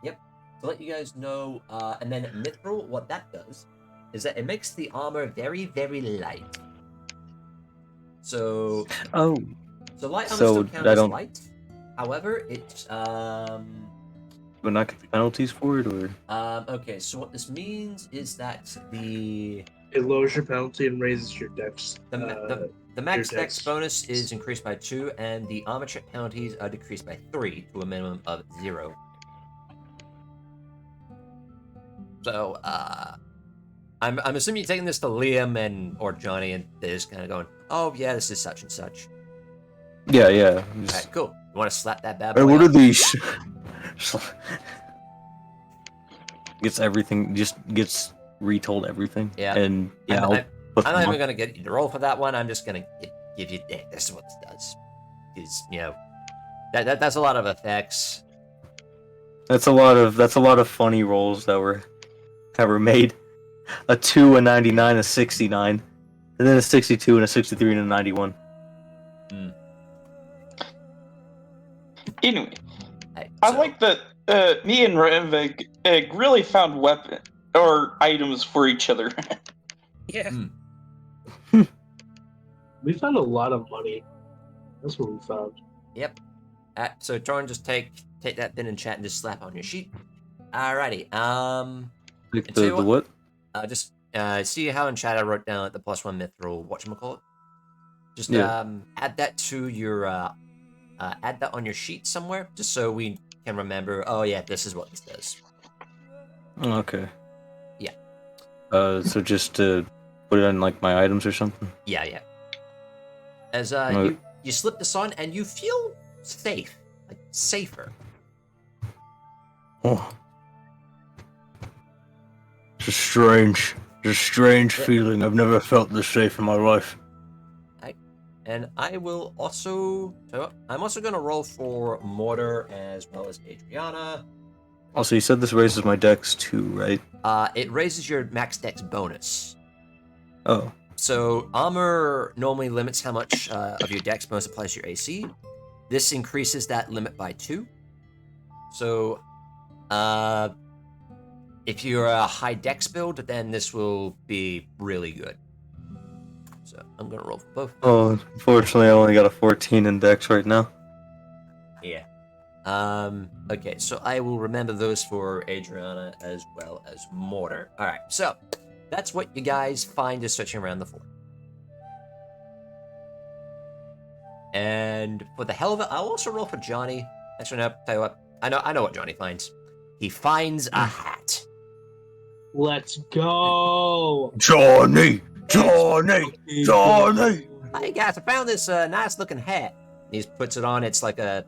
Yep. To let you guys know, and then mithril, what that does is that it makes the armor very, very light. So light armor still counts as light. However, it's But not get penalties for it, or okay. So what this means is that it lowers your penalty and raises your dex. the max dex bonus is increased by 2, and the armor check penalties are decreased by 3 to a minimum of 0. So I'm assuming you're taking this to Liam or Johnny, and they're just kind of going, "Oh yeah, this is such and such." yeah. Alright, cool. You want to slap that bad boy? Hey, what up? are these? Gets everything, just gets retold everything. Yeah. And yeah, I'm put not them even on. gonna get you to roll for that one. I'm just gonna give you. This is what this does. Because that's a lot of effects. That's a lot of funny rolls that were made. A 2, a 99, a 69, and then a 62, and a 63, and a 91. Anyway, Hey, I so- like that me and Ranveig really found weapon or items for each other. Yeah. We found a lot of money. That's what we found. Yep. So Torun, just take that bin and chat and just slap on your sheet. Alrighty. Like And tell you the what? Just see how in chat I wrote down like the +1 mithril whatchamacallit? Just Yeah. add that to your add that on your sheet somewhere, just so we can remember. Oh yeah, this is what this does. Okay. Yeah. So just to put it on like my items or something. Yeah. As Okay. you slip this on and you feel safe, like safer. Oh. It's a strange feeling. I've never felt this safe in my life. And I will also, so I'm also gonna roll for Mortar as well as Adrianna. Also, you said this raises my dex too, right? It raises your max dex bonus. Oh. So armor normally limits how much of your dex bonus applies to your AC. This increases that limit by 2. So, if you're a high dex build, then this will be really good. So I'm gonna roll for both. Oh, unfortunately, I only got a 14 in dex right now. Yeah. Okay, so I will remember those for Adrianna as well as Mortar. Alright, so that's what you guys find as searching around the fort. And for the hell of it, I'll also roll for Johnny. Actually, no, tell you what, I know what Johnny finds. He finds a hat. Let's go! Johnny! Hey guys, I found this nice looking hat. He puts it on. It's like a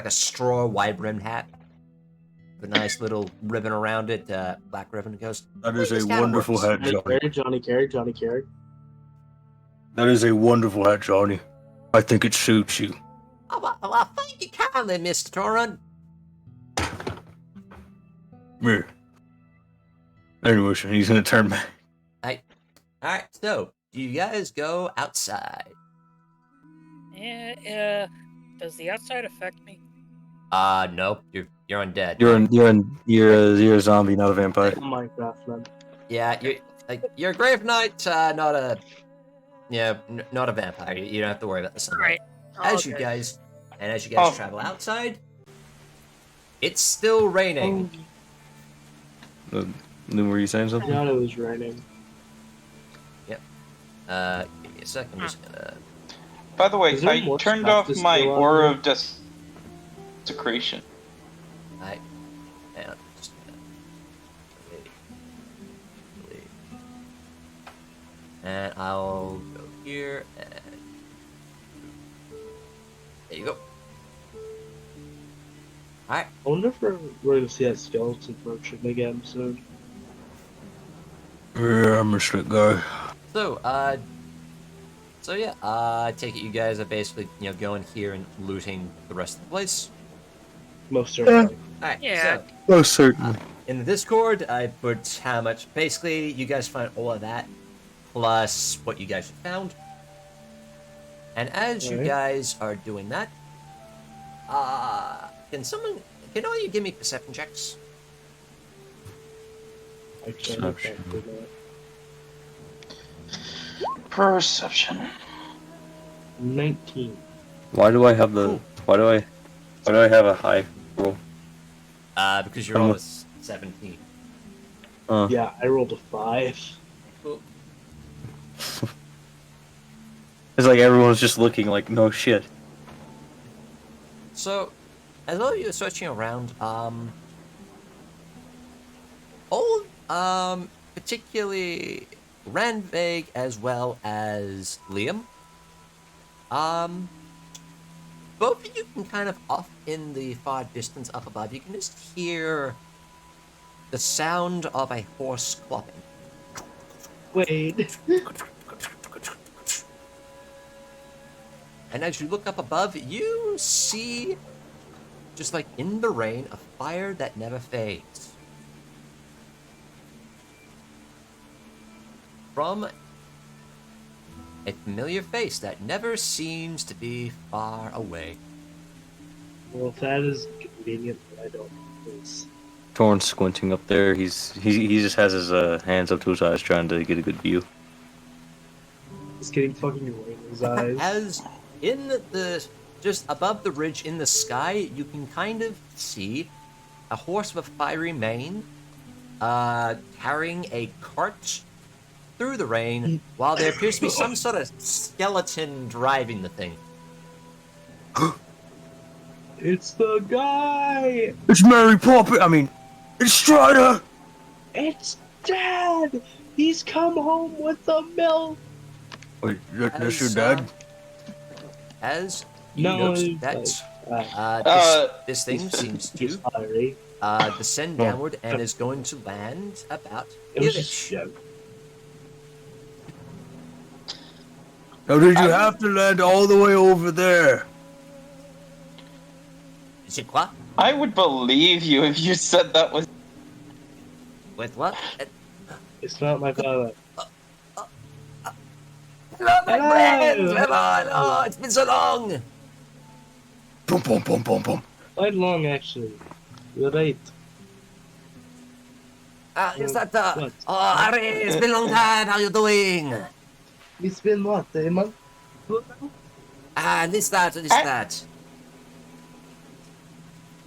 straw wide brimmed hat with a nice little ribbon around it, black ribbon. It goes. That is "This a kinda wonderful works." hat, Johnny. Johnny Carey. That is a wonderful hat, Johnny. I think it suits you. Oh, well, thank you kindly, Mr. Torund. Yeah. Anyways, he's gonna turn back. Alright, so do you guys go outside? Yeah. Does the outside affect me? No, you're undead. You're a zombie, not a vampire. Minecraft, man. Yeah, you're a grave knight, not a not a vampire. You don't have to worry about the sunlight. Right. As you guys travel outside, it's still raining. Then were you saying something? God, it was raining. Give me a sec. I'm just gonna. By the way, Is there I more turned stuff off to my steal out aura there? of desecration. Hang on, just gonna delete. And I'll go here and there you go. Alright. I wonder if we're going to see that skeleton merchant again soon. Yeah, I miss that guy. So yeah, I take it you guys are basically, going here and looting the rest of the place. Most certainly. Alright, Yeah. so Most certainly. in the Discord, I put how much. Basically, you guys find all of that, plus what you guys have found. And as you Alright. guys are doing that, can all you give me perception checks? Actually, I can't do that. Perception. 19. Why do I have why do I have a high roll? Because you're almost 17. Yeah, I rolled a 5. Cool. It's like everyone's just looking like, no shit. So, as all of you are searching around, particularly Ranveig as well as Liam, both of you can kind of off in the far distance up above, you can just hear the sound of a horse clopping. Wait. And as you look up above, you see just like in the rain, a fire that never fades. From a familiar face that never seems to be far away. Well, if that is convenient, I don't know. Torrent's squinting up there. He just has his hands up to his eyes, trying to get a good view. He's getting fucking rain in his eyes. As in the just above the ridge in the sky, you can kind of see a horse with a fiery mane, carrying a cart through the rain, while there appears to be some sort of skeleton driving the thing. It's the guy! It's Mary Poppins. I mean, it's Strider. It's Dad! He's come home with the milk! Wait, that's your dad? As you No, notice that this thing seems to He's fiery. descend downward and is going to land about It was here. just a joke. Now, did you have to land all the way over there? C'est quoi? I would believe you if you said that was. With what? It's not my father. Hello, my Hello. friend! Come on! Oh, it's been so long! Boom, boom, boom, boom, boom. Quite long, actually. You're right. Is that What? Oh, Harry, it's been a long time. How you doing? It's been what, a month? This, that.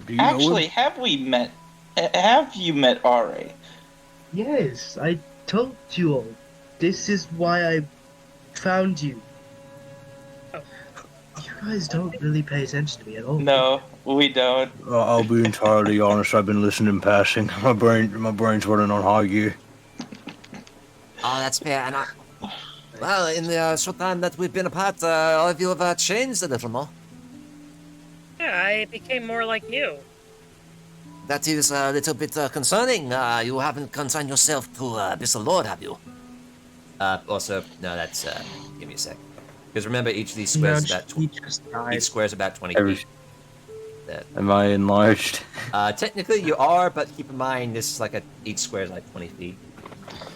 Do you know Actually, him? have you met Ari? Yes, I told you all. This is why I found you. You guys don't really pay attention to me at all. No, we don't. I'll be entirely honest. I've been listening in passing. My brain's running on high gear. Oh, that's fair. And well, in the short time that we've been apart, all of you have changed a little more. Yeah, I became more like you. That is a little bit concerning. You haven't consigned yourself to Abyssal Lord, have you? Also, no, that's, give me a sec. Because remember, each of these squares is about each square is about 20 feet. Am I enlarged? Technically, you are, but keep in mind, this is like each square is like 20 feet.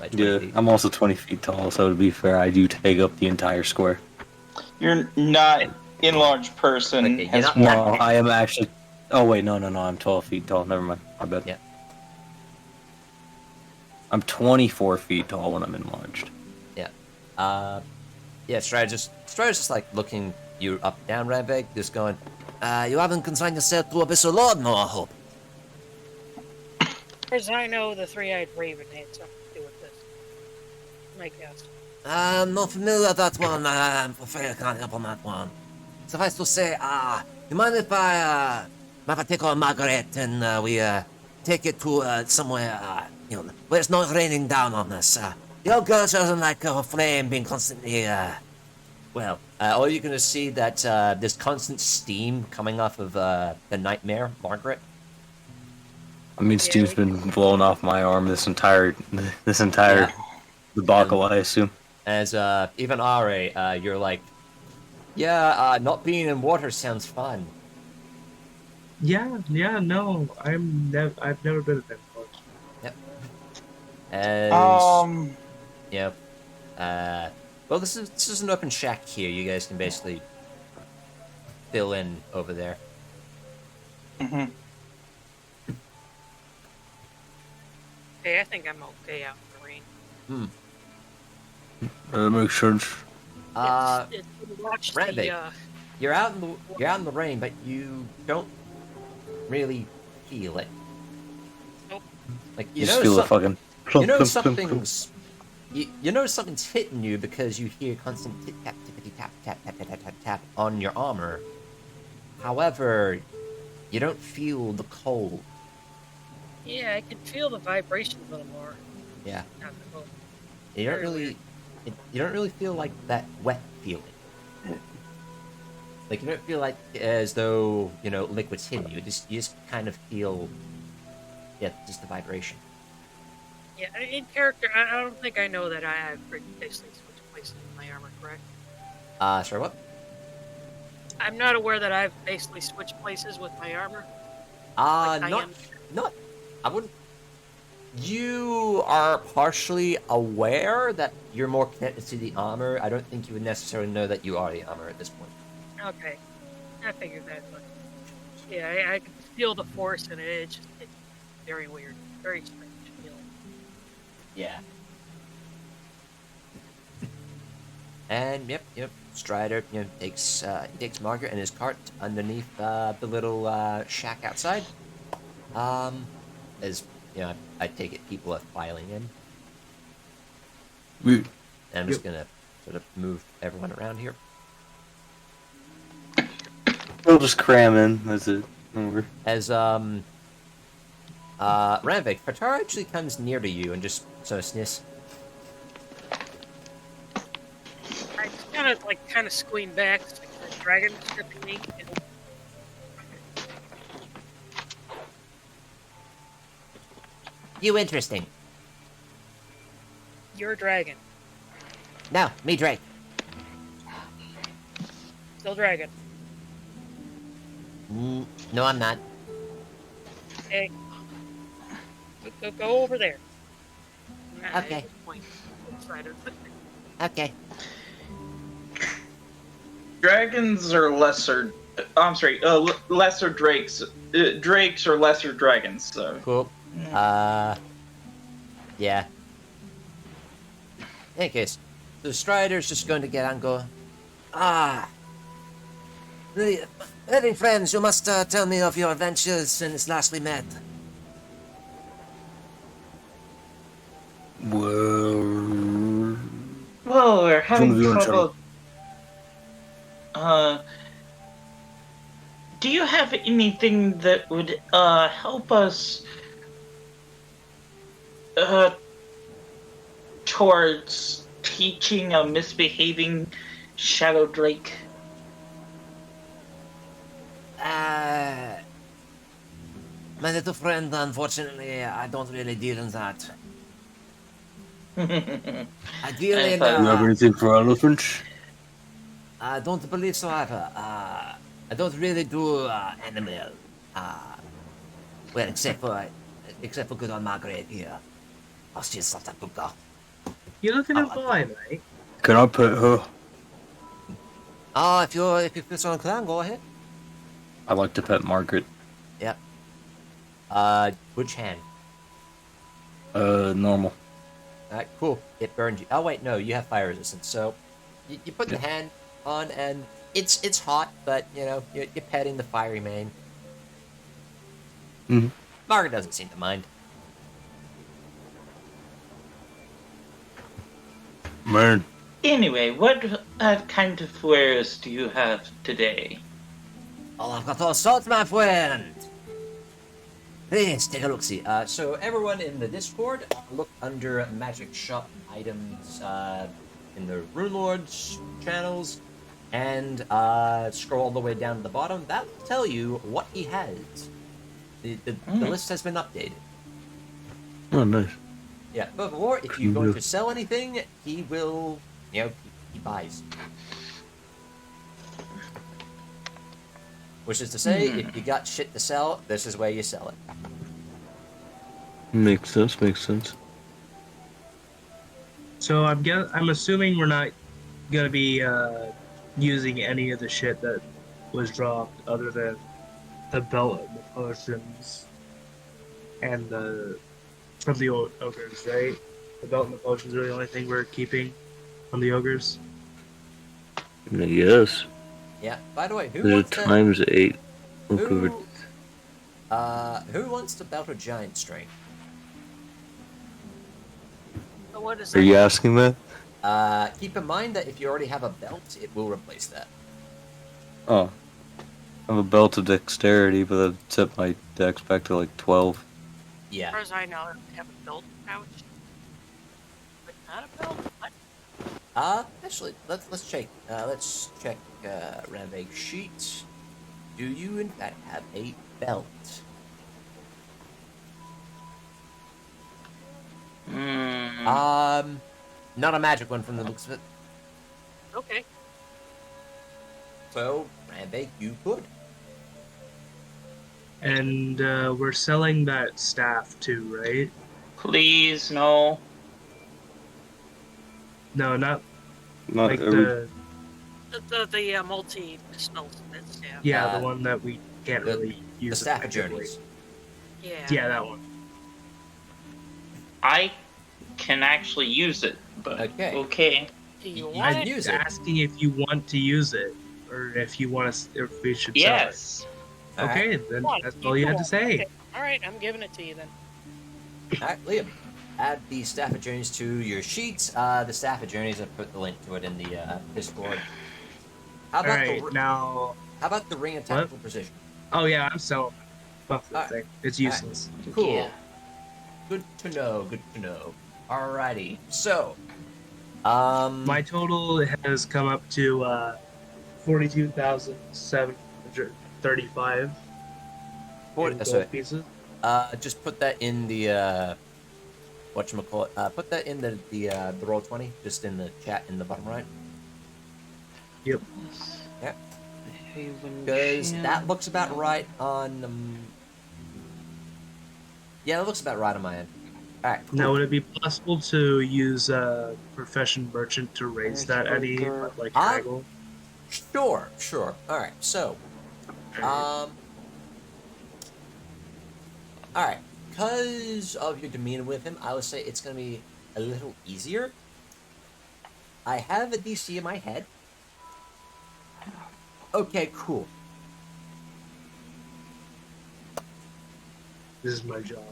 Like 20 Yeah, feet. I'm also 20 feet tall, so to be fair, I do take up the entire square. You're not enlarged person. Okay, you're has not- more- No, I am actually... Oh, wait, no, I'm 12 feet tall. Never mind. My bad. Yeah. I'm 24 feet tall when I'm enlarged. Yeah, Strider's just like looking you up and down, Ranveig, just going, you haven't consigned yourself to Abyssal Lord, no, I hope. As I know, the three-eyed raven had something to do with this. My guess. I'm not familiar with that one. I'm afraid I can't help on that one. Suffice to say, you mind if I take on Margaret and we take it to somewhere, where it's not raining down on us. The old girl doesn't like her flame being constantly, or you're gonna see that there's constant steam coming off of the nightmare, Margaret. I mean, steam's been blowing off my arm this entire debacle, I assume. As even Ari, you're like, not being in water sounds fun. Yeah, no, I've never been there before. Yep. As Yep. well, this is an open shack here. You guys can basically fill in over there. hmm Hey, I think I'm okay out in the rain. That makes sense. Watch Ranveig. the, You're out in the rain, but you don't really feel it. Nope. Like You just feel the fucking... you know plump, plump, plump. something's you know something's hitting you because you hear constant tip tap tippity tap tap tap tap tap tap tap on your armor. However, you don't feel the cold. yeah, I can feel the vibration a little more. Yeah. Not the cold. You don't Very really you don't really feel like that wet feeling. Like you don't feel like as though, liquid's hitting you. You just kind of feel just the vibration. Yeah, in character, I don't think I know that I have basically switched places with my armor, correct? Sorry, what? I'm not aware that I've basically switched places with my armor. Like I not, am. not, I wouldn't. You are partially aware that you're more connected to the armor. I don't think you would necessarily know that you are the armor at this point. Okay, I figured that much. Yeah, I can feel the force in it. It's very weird, very strange feeling. Yeah. And yep. Strider, takes Margaret and his cart underneath the little shack outside. As I take it people are filing in. We, And I'm just gonna sort of move everyone around here. We'll just cram in. That's it. Over. As Ranveig, Fatara actually comes near to you and just sort of sniffs. I just kind of squeam back, it's like the dragon stripping me. You interesting. You're a dragon, No, me Drake. still dragon. No, I'm not. Hey, go over there. Okay. At this point, Strider. Okay. Dragons are lesser. I'm sorry. Lesser drakes. Drakes are lesser dragons. So. Cool. Yeah. In any case, the Strider's just going to get on and go, Living friends, you must tell me of your adventures since last we met. well, Well, we're having Some of you trouble. Do you have anything that would help us towards teaching a misbehaving shadow drake? My little friend, unfortunately, I don't really deal in that. I deal I in, thought- you have anything for elephants? I don't believe so either. I don't really do animal. Well, except for good old Margaret here. Oh, she's such a good girl. You're looking Oh, at boy, mate. Can I pet her? Oh, if you feel so inclined, go ahead. I like to pet Margaret. Yep. Which hand? Normal. Alright, cool. It burned you. Oh wait, no, you have fire resistance. So you put the hand on, and it's hot, but you're petting the fiery mane. Mhm. Margaret doesn't seem to mind. Man, Anyway, what kind of wares do you have today? Oh, I've got all sorts, my friend. Please take a look. See. So everyone in the Discord, look under Magic Shop items in the Runelords channels, and scroll all the way down to the bottom. That will tell you what he has. The list has been updated. oh nice. Yeah, but more, if you're going to sell anything, he will, he buys. Which is to say, if you got shit to sell, this is where you sell it. Makes sense. Makes sense. So I'm assuming we're not gonna be using any of the shit that was dropped, other than the belt and the potions and the from the ogres, right? The belt and the potions are the only thing we're keeping from the ogres. Yes. Yeah. By the way, who There's a wants to times 8. Look over. who wants to belt a giant strength? So what is Are that? you asking that? Keep in mind that if you already have a belt, it will replace that. Oh. I have a belt of dexterity, but that set my dex back to like 12. As Yeah. far as I know, I don't have a belt pouch. But not a belt? What? Actually, let's check. Let's check Ranveig's sheet. Do you in fact have a belt? Not a magic one from the looks of it. Okay. So, Ranveig, you could. And we're selling that staff too, right? Please, no. No, not Not, like are we- The multi pistol smiths, yeah. yeah, the one that we can't the- really The use Staff of effectively. Journeys. Yeah. Yeah, that one. I can actually use it, but Okay. okay. Do you You want can it? use it. Asking if you want to use it, or if you want us, if we should sell it. Yes. All right. Okay, then Want, that's all you had to want. say. Okay. All right, I'm giving it to you then. All right, Liam. Add the Staff of Journeys to your sheets. The Staff of Journeys, I've put the link to it in the Discord. How about, Alright, now. how about the Ring of Tactical Precision? Oh, yeah, I'm selling it. Fuck that Alright. thing. It's useless. Cool. Yeah. Good to know. Good to know. Alrighty. So, My total has come up to 42,735 sorry, gold pieces. just put that in the whatchamacallit. Put that in the roll 20, just in the chat in the bottom right. Yep. Yeah. Because that looks about right on. Yeah, that looks about right on my end. All right. Cool. Now, would it be possible to use Profession Merchant to raise that any, like, haggle? Sure. All right. So, all right. Because of your demeanor with him, I would say it's gonna be a little easier. I have a DC in my head. Okay, cool. This is my job.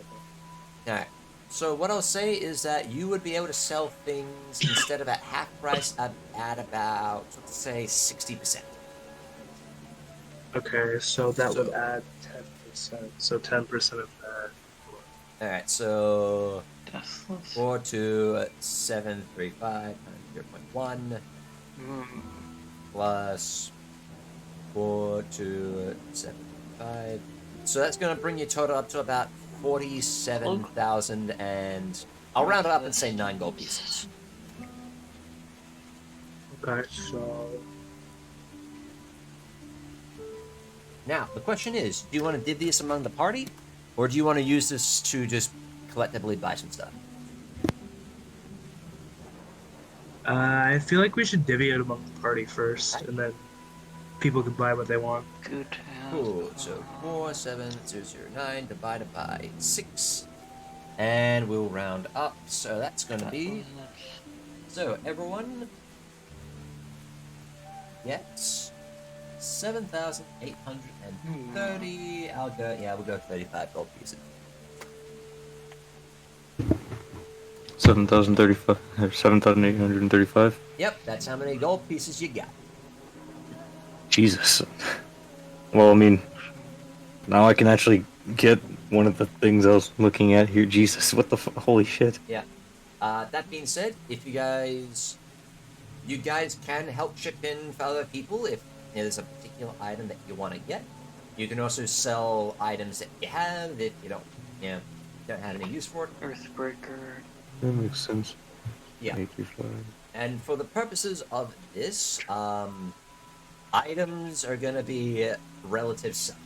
Alright. So what I'll say is that you would be able to sell things instead of at half price at about, let's say, 60%. Okay, so that So- would add 10%. So 10% of that. Alright, so Deathless. 4 to 735 times 0.1 plus 4 to 735. So that's going to bring your total up to about 47,000 and I'll round it up and say 9 gold pieces. Okay, so. Now, the question is, do you want to divvy this among the party? Or do you want to use this to just collectively buy some stuff? I feel like we should divvy it among the party first, and then people can buy what they want. Good. Cool. So 47009 divided by 6. And we'll round up. So that's going to be... So everyone gets 7,830. I'll go... Yeah, we'll go 35 gold pieces. 7,035 or 7,835. Yep, that's how many gold pieces you got. Jesus. Well, I mean, now I can actually get one of the things I was looking at here. Jesus, what the holy shit. Yeah. That being said, if you guys can help chip in for other people if there's a particular item that you want to get. You can also sell items that you have if you don't have any use for it. Earthbreaker. That makes sense. Yeah. 85. And for the purposes of this, items are gonna be relative size.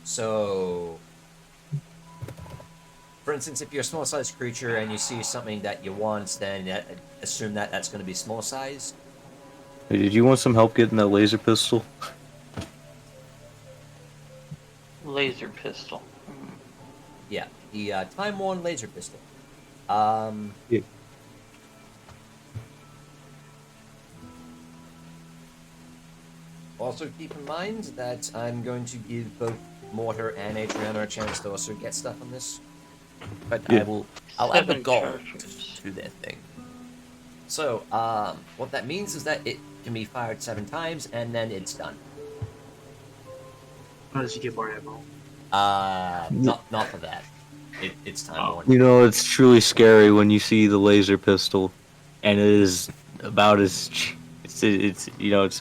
So, for instance, if you're a small-sized creature and you see something that you want, then assume that that's gonna be small size. Hey, did you want some help getting that laser pistol? Laser pistol. Yeah, the time-worn laser pistol. Yeah. Also keep in mind that I'm going to give both Mortar and Adrianna a chance to also get stuff on this. But Yeah. I'll add the 7 gold charges. to their thing. So, what that means is that it can be fired 7 times and then it's done. Unless you get more ammo. Not for that. It's time worn. You know, it's truly scary when you see the laser pistol, and it is about as it's you know it's.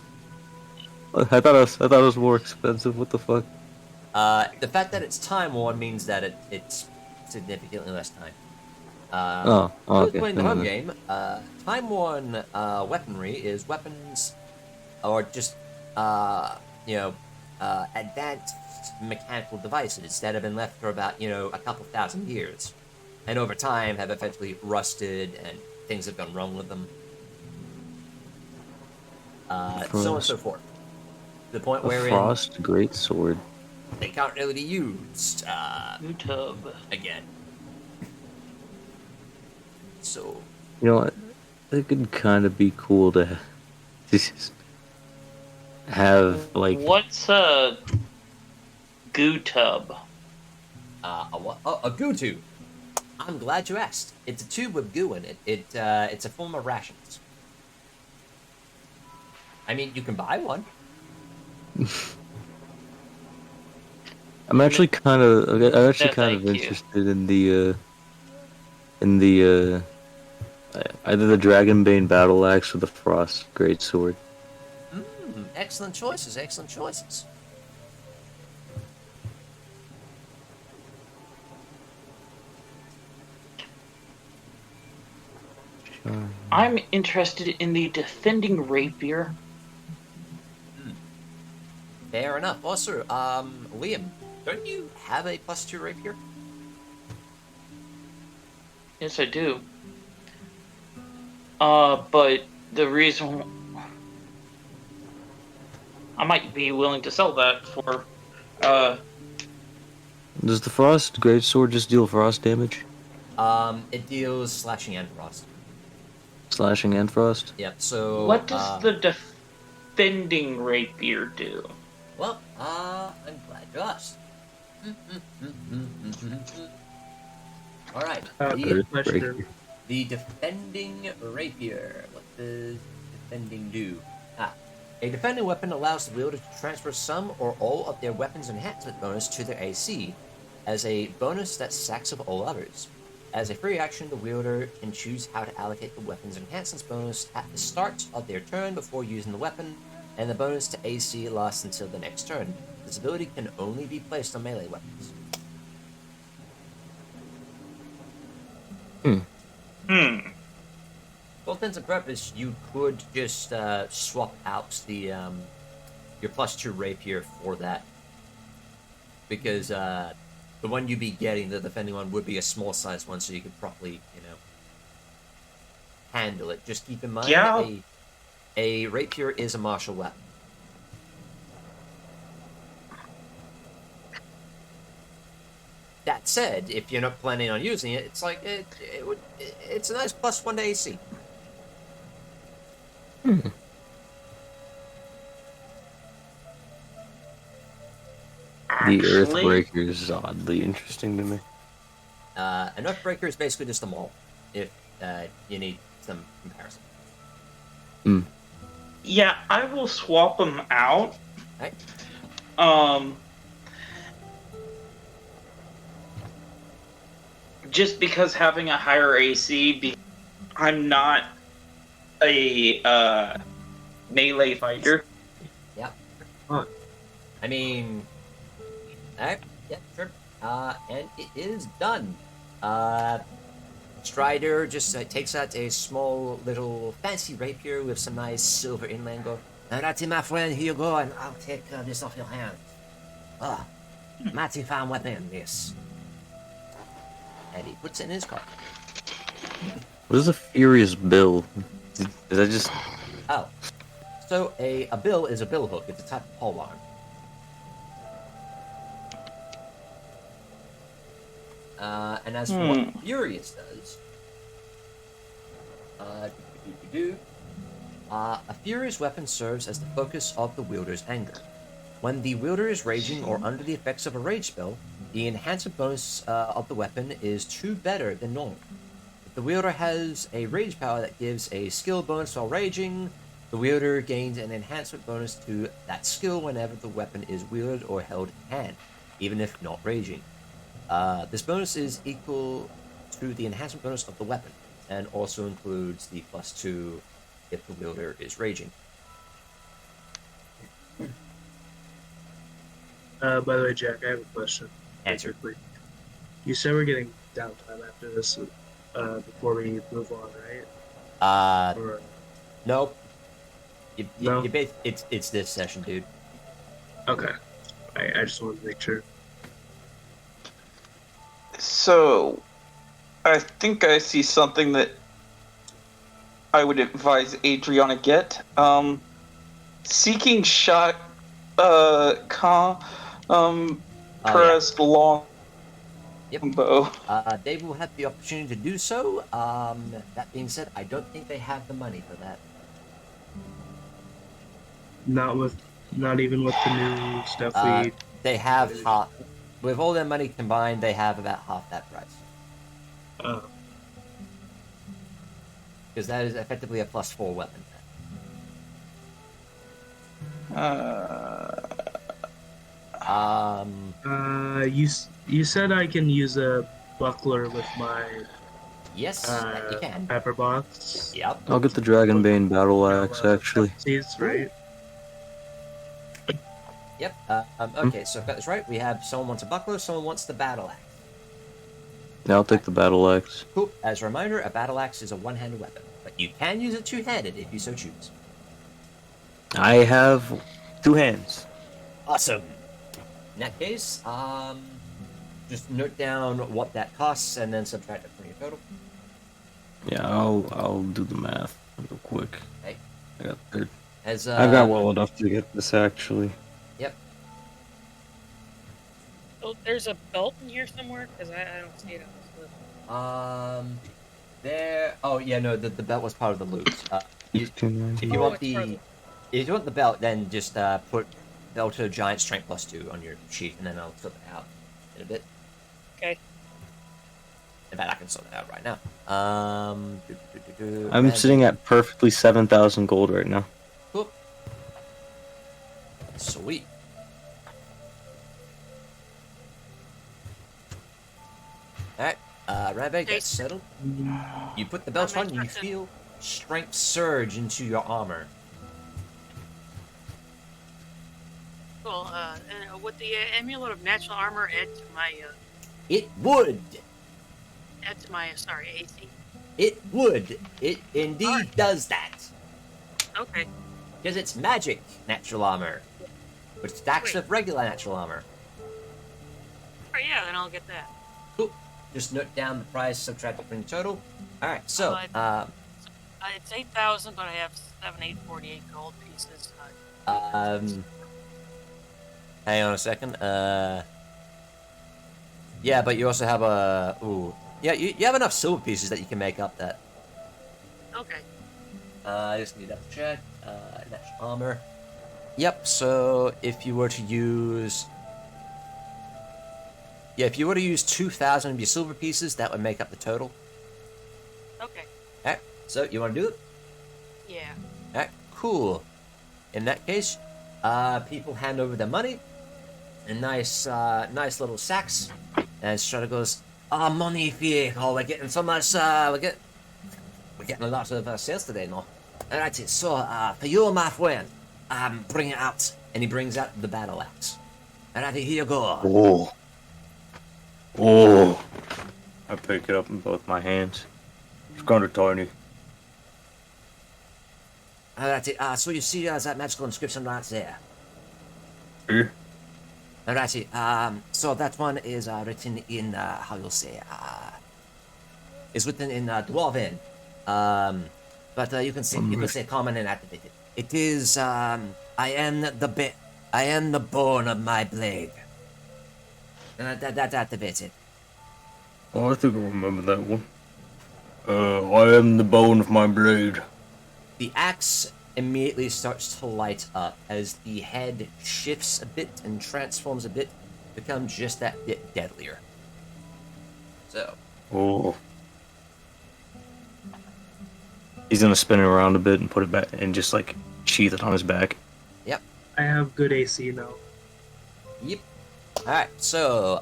I thought it was more expensive. What the fuck? The fact that it's time worn means that it's significantly less time. Okay. Playing the home game, time worn weaponry is weapons, or just advanced mechanical devices that have been left for about, a couple thousand years. And over time have eventually rusted and things have gone wrong with them. So on and so forth. To the point A wherein frost greatsword. they can't really be used YouTube. again. So, You know what? It could kind of be cool to just have like What's a goo tub? a goo tube. I'm glad you asked. It's a tube with goo in it. It's a form of rations. I mean, you can buy one. I'm actually kind of thank you. interested in the either the Dragonbane battle axe or the frost greatsword. Excellent choices. Excellent choices. I'm interested in the defending rapier. Fair enough. Also, Liam, don't you have a +2 rapier? Yes, I do. But the reason I might be willing to sell that for, Does the frost greatsword just deal frost damage? It deals slashing and frost. Slashing and frost? Yep. So what does the defending rapier do? Well, I'm glad you asked. All right. Good question. The defending rapier. What does defending do? A defending weapon allows the wielder to transfer some or all of their weapon's enhancement bonus to their AC, as a bonus that stacks up all others. As a free action, the wielder can choose how to allocate the weapon's enhancements bonus at the start of their turn before using the weapon, and the bonus to AC lasts until the next turn. This ability can only be placed on melee weapons. For all intents and purposes, you could just swap out the your +2 rapier for that, because the one you'd be getting, the defending one, would be a small size one, so you could properly, handle it. Just keep in mind, Yeah. a rapier is a martial weapon. That said, if you're not planning on using it, it's like it's a nice +1 to AC. The Earthbreaker is oddly interesting to me. An Earthbreaker is basically just a maul, if you need some comparison. Yeah, I will swap them out. Right? Just because having a higher AC, I'm not a melee fighter. Yeah. Huh. I mean, alright, yeah, sure. And it is done. Strider just takes out a small little fancy rapier with some nice silver inland gold. Now that's it, my friend. Here you go, and I'll take this off your hand. Mighty fine weapon, this. And he puts it in his car. What is a Furious Bill? Did I just... Oh. So a bill is a bill hook. It's a type of pole arm. And as for what Furious does, a Furious weapon serves as the focus of the wielder's anger. When the wielder is raging or under the effects of a rage spell, the enhancement bonus of the weapon is 2 better than normal. If the wielder has a rage power that gives a skill bonus while raging, the wielder gains an enhancement bonus to that skill whenever the weapon is wielded or held in hand, even if not raging. This bonus is equal to the enhancement bonus of the weapon, and also includes the +2 if the wielder is raging. By the way, Jack, I have a question. Answer. Quickly. You said we're getting downtime after this before we move on, right? Or... Nope. No? It's this session, dude. Okay. I just wanted to make sure. So, I think I see something that I would advise Adrianna get. Seeking shot, pressed long Yep. bow. They will have the opportunity to do so. That being said, I don't think they have the money for that. Not even with the new stuff They have half. With all their money combined, they have about half that price. Because that is effectively a +4 weapon. You said I can use a buckler with my Yes, that you can. pepper box. Yep. I'll get the Dragonbane battle axe, actually. Right? Yep. Okay, so if I got this right, we have someone wants a buckler, someone wants the battle axe. Yeah, I'll take the battle axe. Cool. As a reminder, a battle axe is a one-handed weapon, but you can use it two-handed if you so choose. I have 2 hands. Awesome. In that case, just note down what that costs and then subtract it from your total. Yeah, I'll do the math real quick. Okay. I got 30. I got well enough to get this, actually. Yep. Oh, there's a belt in here somewhere because I don't see it on this list. There. Oh yeah, no. The belt was part of the loot. If you Oh, want it's part of if you want the belt, then just put belt to giant strength +2 on your sheet, and then I'll sort it out in a bit. Okay. In fact, I can sort it out right now. I'm sitting at perfectly 7,000 gold right now. Cool. Sweet. Alright, Ranveig, that's settled. You put the belt on, you feel strength surge into your armor. Cool. Would the amulet of natural armor add to my It would. AC? It would. It indeed does that. Okay. Because it's magic natural armor, which stacks with regular natural armor. Oh yeah, then I'll get that. Cool. Just note down the price, subtract it from the total. Alright, so, it's 8,000, but I have 7,848 gold pieces. Hang on a second. Yeah, but you also have a... Ooh. Yeah, you have enough silver pieces that you can make up that. Okay. I just need to check. Natural armor. Yep, so if you were to use... Yeah, if you were to use 2,000 of your silver pieces, that would make up the total. Okay. Alright, so you want to do it? Yeah. Alright, cool. In that case, people hand over their money in nice little sacks, and Strata goes, magnifique! Oh, we're getting so much, we're getting a lot of sales today, no? Alright, so, for you, my friend, bring it out. And he brings out the battle axe. Alright, here you go. Oh. I pick it up in both my hands. It's kind of tiny. Alrighty, so you see that magical inscription right there? Here? Alrighty, so that one is written in, how you'll say, is written in Dwarven. But you can say common and activated. It is, I am the bone of my blade. And that's activated. Oh, I think I remember that one. I am the bone of my blade. The axe immediately starts to light up as the head shifts a bit and transforms a bit, become just that bit deadlier. So. Oh. He's gonna spin it around a bit and put it back and just like sheath it on his back. Yep. I have good AC now. Yep. Alright, so,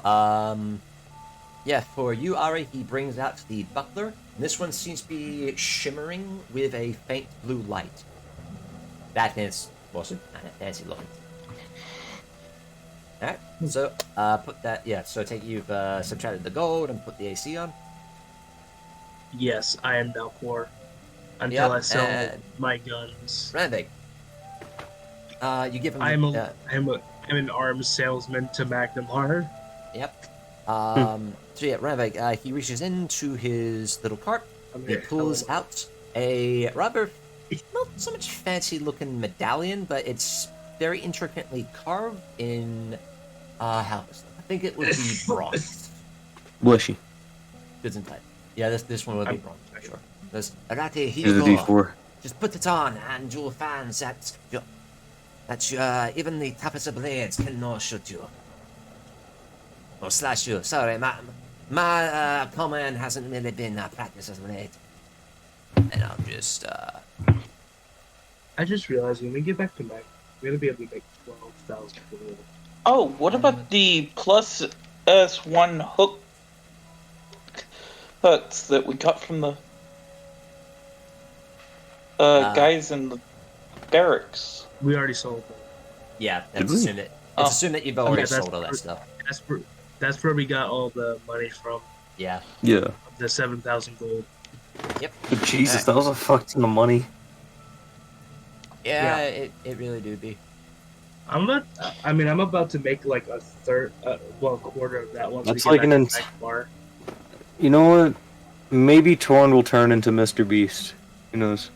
yeah, for you, Ari, he brings out the buckler. This one seems to be shimmering with a faint blue light. That is also kind of fancy looking. Alright, so, put that, yeah, so take you've subtracted the gold and put the AC on. Yes, I am now poor. Until Yep, I sell and my guns. Ranveig. You give him. I'm an arms salesman to Magnimar. Yep. So yeah, Ranveig, he reaches into his little cart. He pulls out a rather not so much fancy looking medallion, but it's very intricately carved in how I think it would be bronze. Blushy. Goods and type. Yeah, this one would be bronze for sure. There's Arate Here's a D4. Just put it on, and you'll find that even the toughest of blades cannot shoot you. Or slash you. Sorry, my command hasn't really been practiced as late. And I'll just I just realized when we get back to Mac, we're gonna be able to make 12,000 gold. Oh, what about the plus S1 hooks that we got from the guys in the barracks? We already sold them. yeah, that's assumed that assumed that you've already Okay, sold all that stuff. That's where we got all the money from. Yeah. Yeah. The 7,000 gold. Yep. But Jesus, that was a fuck ton of money. Yeah, it really do be. I'm about to make like a quarter of that once That's we get like back to bar. You know what? Maybe Torund will turn into Mr. Beast. Who knows?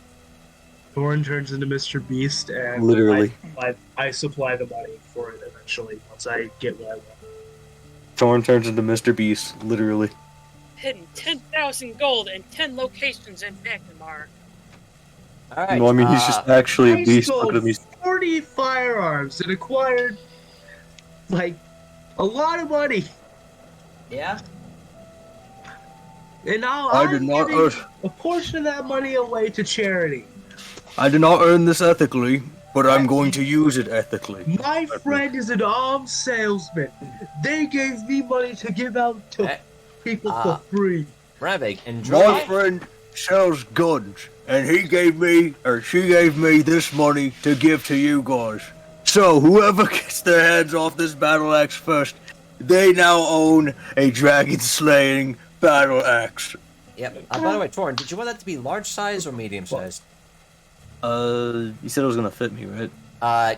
Torund turns into Mr. Beast, and Literally. I supply the money for it eventually once I get what I want. Torund turns into Mr. Beast. Literally. Hidden 10,000 gold in 10 locations in Magnimar. All right. No, I mean he's just actually a I beast. sold But he's 40 firearms and acquired like a lot of money. Yeah. And now I I'm did not giving earn. a portion of that money away to charity. I did not earn this ethically, but I'm going to use it ethically. My friend is an arms salesman. They gave me money to give out to people for free. Ranveig, enjoy. My friend sells guns, and she gave me this money to give to you guys. So whoever gets their hands off this battle axe first, they now own a dragon slaying battle axe. Yep. By the way, Torun, did you want that to be large size or medium size? you said it was gonna fit me, right?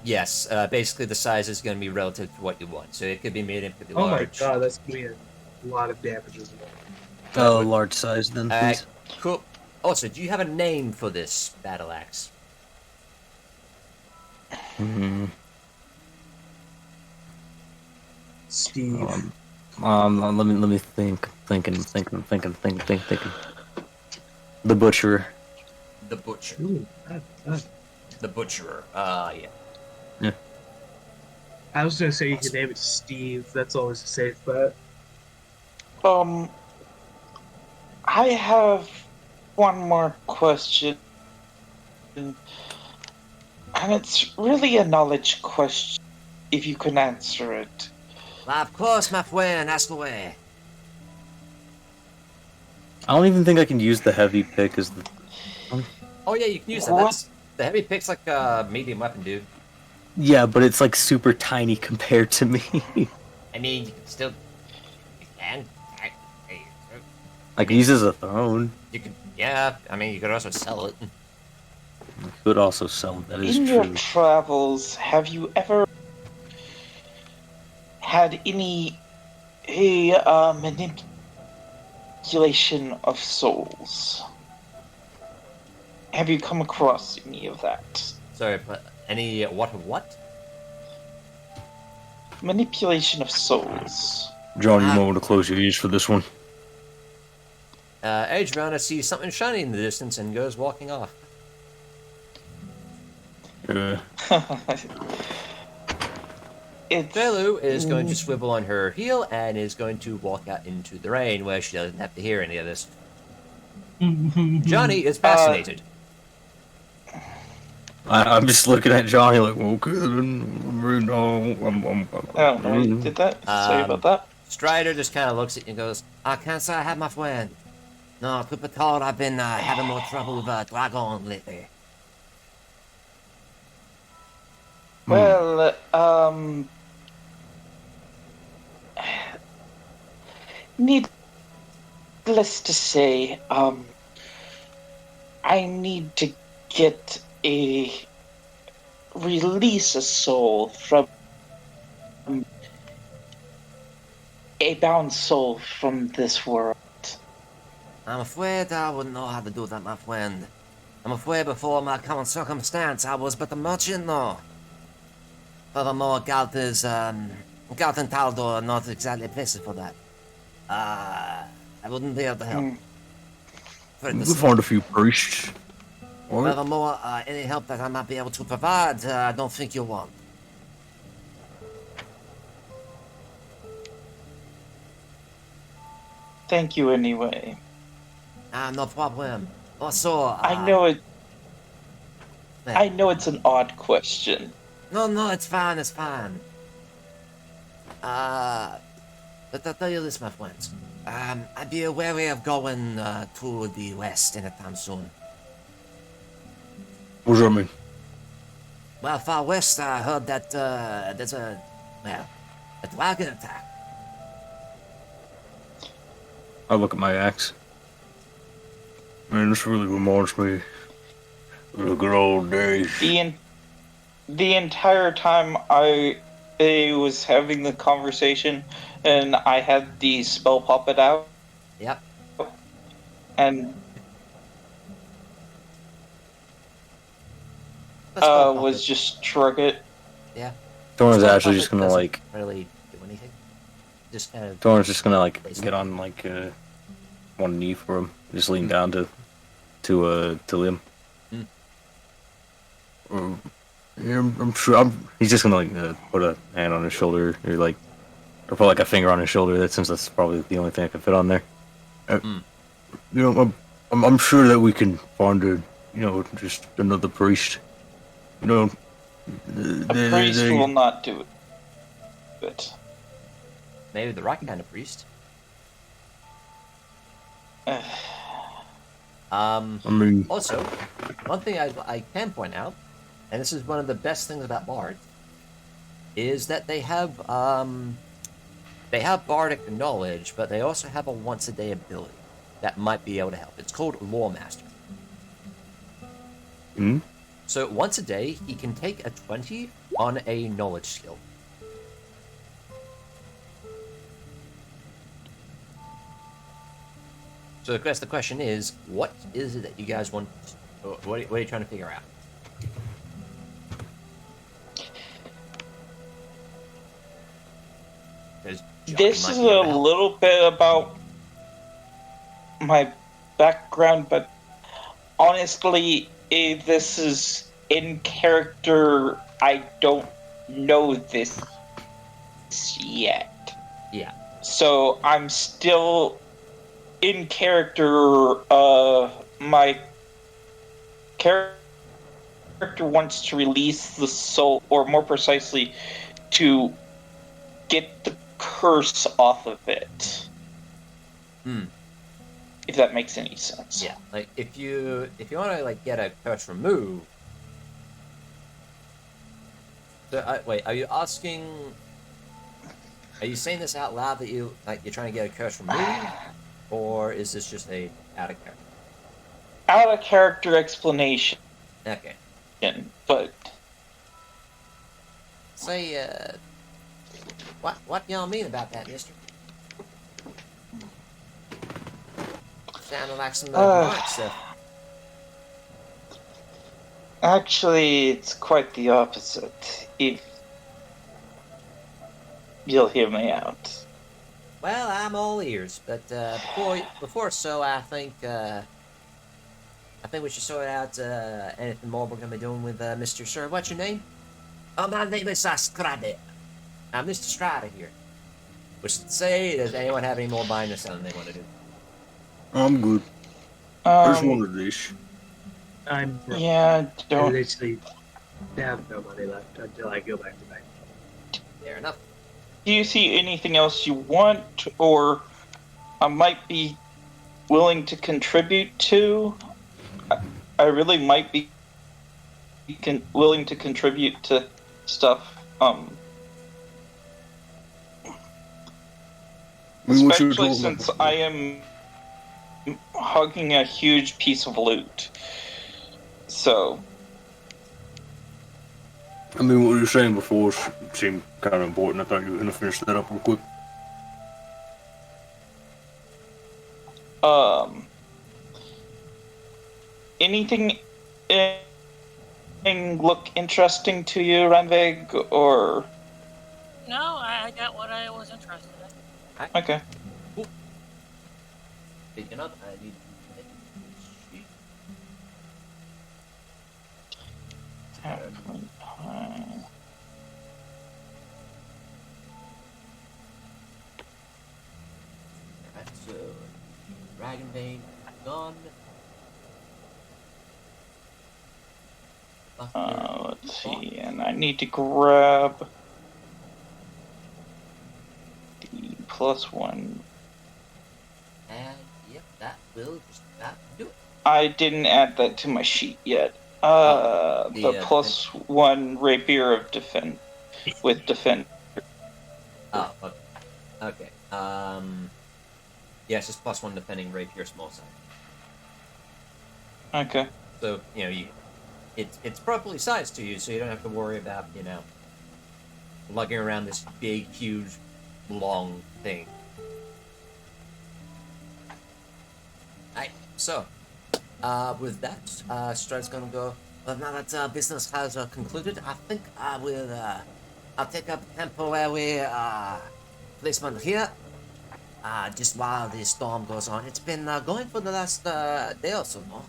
Yes. Basically, the size is going to be relative to what you want. So it could be medium, it could be Oh my large. god, that's gonna be a lot of damages. Oh, large size then, please. Cool. Also, do you have a name for this battle axe? Steve. Let me think. Thinking. The Butcherer. The Butcher. Ooh, The Butcherer. Yeah. I was gonna say you could name it Steve. That's always a safe bet. I have one more question, and it's really a knowledge question, if you can answer it. Well, of course, my friend, ask away. I don't even think I can use the heavy pick as the. Oh yeah, you can use that. That's, the heavy pick's like a medium weapon, dude. Yeah, but it's like super tiny compared to me. I mean, you can still... You can. I can use it as a throne. You could, yeah, I mean, you could also sell it. I could also sell it, that is In your true. travels, have you ever had any manipulation of souls? Have you come across any of that? Sorry, but any what? Manipulation of souls. John, you might want to close your ears for this one. Adrianna sees something shiny in the distance and goes walking off. Velu is going to swivel on her heel and is going to walk out into the rain where she doesn't have to hear any of this. Johnny is fascinated. I'm just looking at Johnny like, okay, Did that? Sorry about that. Strider just kind of looks at you and goes, I can't say I have my friend. No, truth be told, I've been having more trouble with Dragon lately. Well, needless to say, I need to get a release a soul from a bound soul from this world. I'm afraid I wouldn't know how to do that, my friend. I'm afraid before my current circumstance, I was but a merchant, no. Furthermore, Galt and Taldor are not exactly places for that. I wouldn't be able to help. We found a few priests. All right. Furthermore, any help that I might be able to provide, I don't think you'll want. Thank you anyway. No problem. Also, I know it's an odd question. No, it's fine, it's fine. But I'll tell you this, my friends. I'd be wary of going to the west anytime soon. What does that mean? Well, far west, I heard that there's a dragon attack. I look at my axe. Man, this really reminds me of the good old days. The entire time I was having the conversation and I had the spell puppet out. Yep. And was just shrug it. Yeah. Torund's actually just gonna like really do anything. Just kind of. Torund's just gonna like get on like one knee for him, just lean down to Liam. Yeah, I'm sure. He's just gonna like put a hand on his shoulder, or put like a finger on his shoulder. That since that's probably the only thing I can fit on there. You know, I'm sure that we can find just another priest. You know, A priest will not do it. Maybe the right kind of priest. I mean, Also, one thing I can point out, and this is one of the best things about bards, is that they have bardic knowledge, but they also have a once-a-day ability that might be able to help. It's called Lore Master. So once a day, he can take a 20 on a knowledge skill. So I guess the question is, what is it that you guys want? What are you trying to figure out? This is a little bit about my background, but honestly, this is in character. I don't know this yet. Yeah. So I'm still in character. My character wants to release the soul, or more precisely, to get the curse off of it. If that makes any sense. Yeah, like if you want to like get a curse removed. So wait, are you asking? Are you saying this out loud that you're trying to get a curse removed, or is this just a out of character? Out of character explanation. Okay. But say what y'all mean about that, mister? Sounded like some dark stuff. Actually, it's quite the opposite. If you'll hear me out. Well, I'm all ears, but before so, I think we should sort out anything more we're gonna be doing with Mr. Sir. What's your name? Oh, my name is Strider. I'm Mr. Strider here. Which is to say, does anyone have any more buying or selling they want to do? I'm good. There's one of these. I'm broke. Yeah, I don't. literally have no money left until I go back to bank. Fair enough. Do you see anything else you want, or I might be willing to contribute to? I really might be willing to contribute to stuff. Especially since I am hugging a huge piece of loot. So, I mean, what you were saying before seemed kind of important. I thought you were going to finish that up real quick. Anything look interesting to you, Ranveig, or? No, I got what I was interested in. Okay. Cool. Picking up, I need to make a sheet. Alright, so Dragon Vein gone. Let's see, and I need to grab the +1. And yep, that will just about do it. I didn't add that to my sheet yet. The +1 rapier of defense with defense. Oh, okay. Okay. Yeah, it's just +1 defending rapier small size. Okay. So, you know, it's properly sized to you, so you don't have to worry about, you know, lugging around this big, huge, long thing. Alright, so, with that, Stride's gonna go, well, now that business has concluded, I think I will, I'll take up temporary, placement here, just while the storm goes on. It's been, going for the last, day or so, no?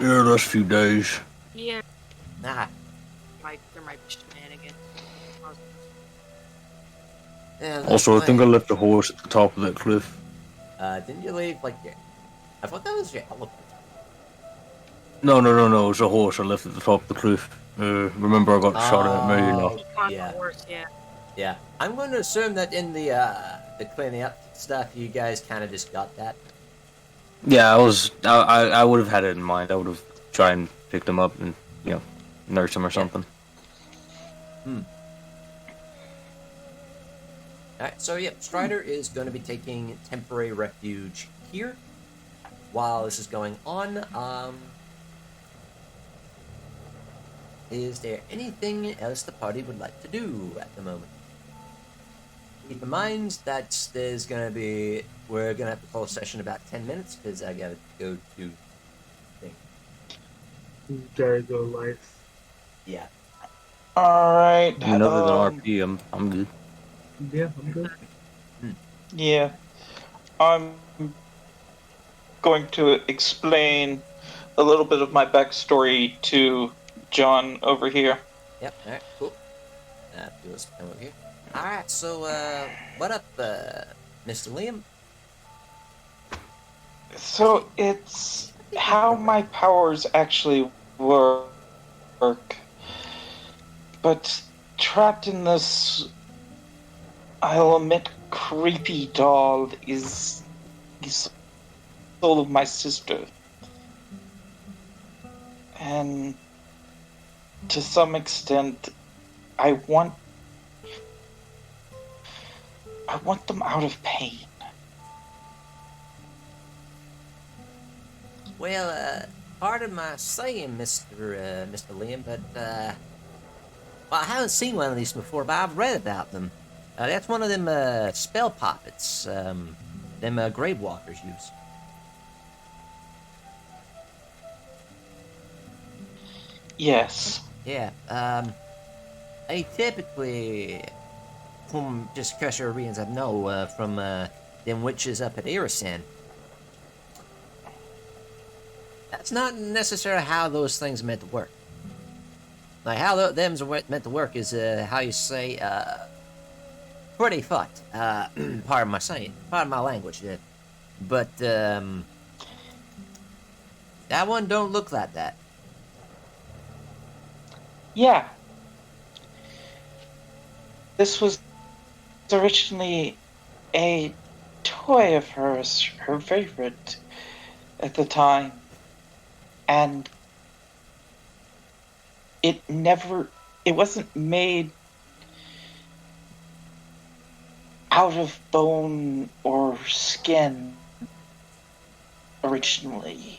Yeah, last few days. Yeah, Ah, there might be shenanigans. yeah, that's Also, I think I fine. left the horse at the top of that cliff. Didn't you leave, like, your... I thought that was your elephant. No, it was a horse I left at the top of the cliff. Remember I got shot at, maybe not. Oh, On the yeah. horse, yeah. Yeah, I'm going to assume that in the cleaning up stuff, you guys kind of just got that. Yeah, I would have had it in mind. I would have tried and picked him up and, you know, nurse him or something. Alright, so yeah, Strider is going to be taking temporary refuge here while this is going on. Is there anything else the party would like to do at the moment? Keep in mind that there's going to be... We're going to have to call a session in about 10 minutes because I got to go to... Gotta go life. Yeah. Alright. I mean, other than RP, I'm good. Yeah, I'm good. Yeah. I'm going to explain a little bit of my backstory to John over here. Yep, alright, cool. Let's come over here. Alright, so, what up, Mr. Liam? So it's how my powers actually work. But trapped in this, I'll admit, creepy doll is the soul of my sister. And to some extent, I want them out of pain. Well, pardon my saying, Mr. Liam, but, well, I haven't seen one of these before, but I've read about them. That's one of them, spell poppets, them, grave walkers use. Yes. Yeah, I typically, from just cursory readings I know, from, them witches up at Irisan. That's not necessarily how those things are meant to work. Like, how them's are meant to work is, how you say, pretty fucked. Pardon my saying, pardon my language, but, that one don't look like that. Yeah. This was originally a toy of hers, her favorite at the time. And it wasn't made out of bone or skin originally.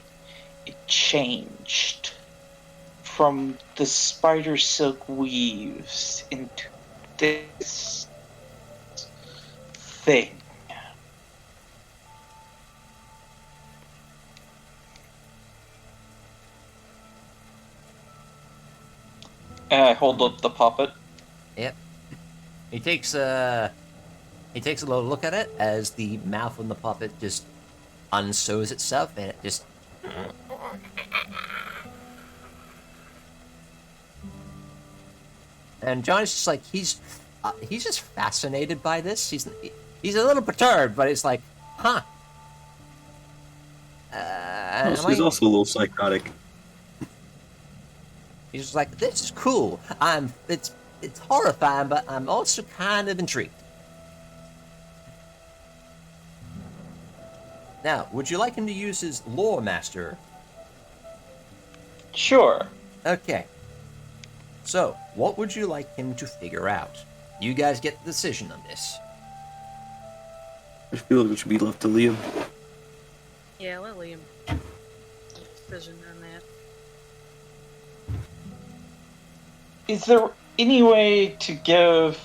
It changed from the spider silk weaves into this thing. And I hold up the puppet. Yep. He takes a little look at it as the mouth on the puppet just unsews itself, and it just. And John is just like he's just fascinated by this. He's a little perturbed, but it's like, huh. He's also a little psychotic. He's just like, this is cool. It's horrifying, but I'm also kind of intrigued. Now, would you like him to use his lore master? Sure. Okay. So, what would you like him to figure out? You guys get the decision on this. I feel like it should be left to Liam. Yeah, let Liam make a decision on that. Is there any way to give,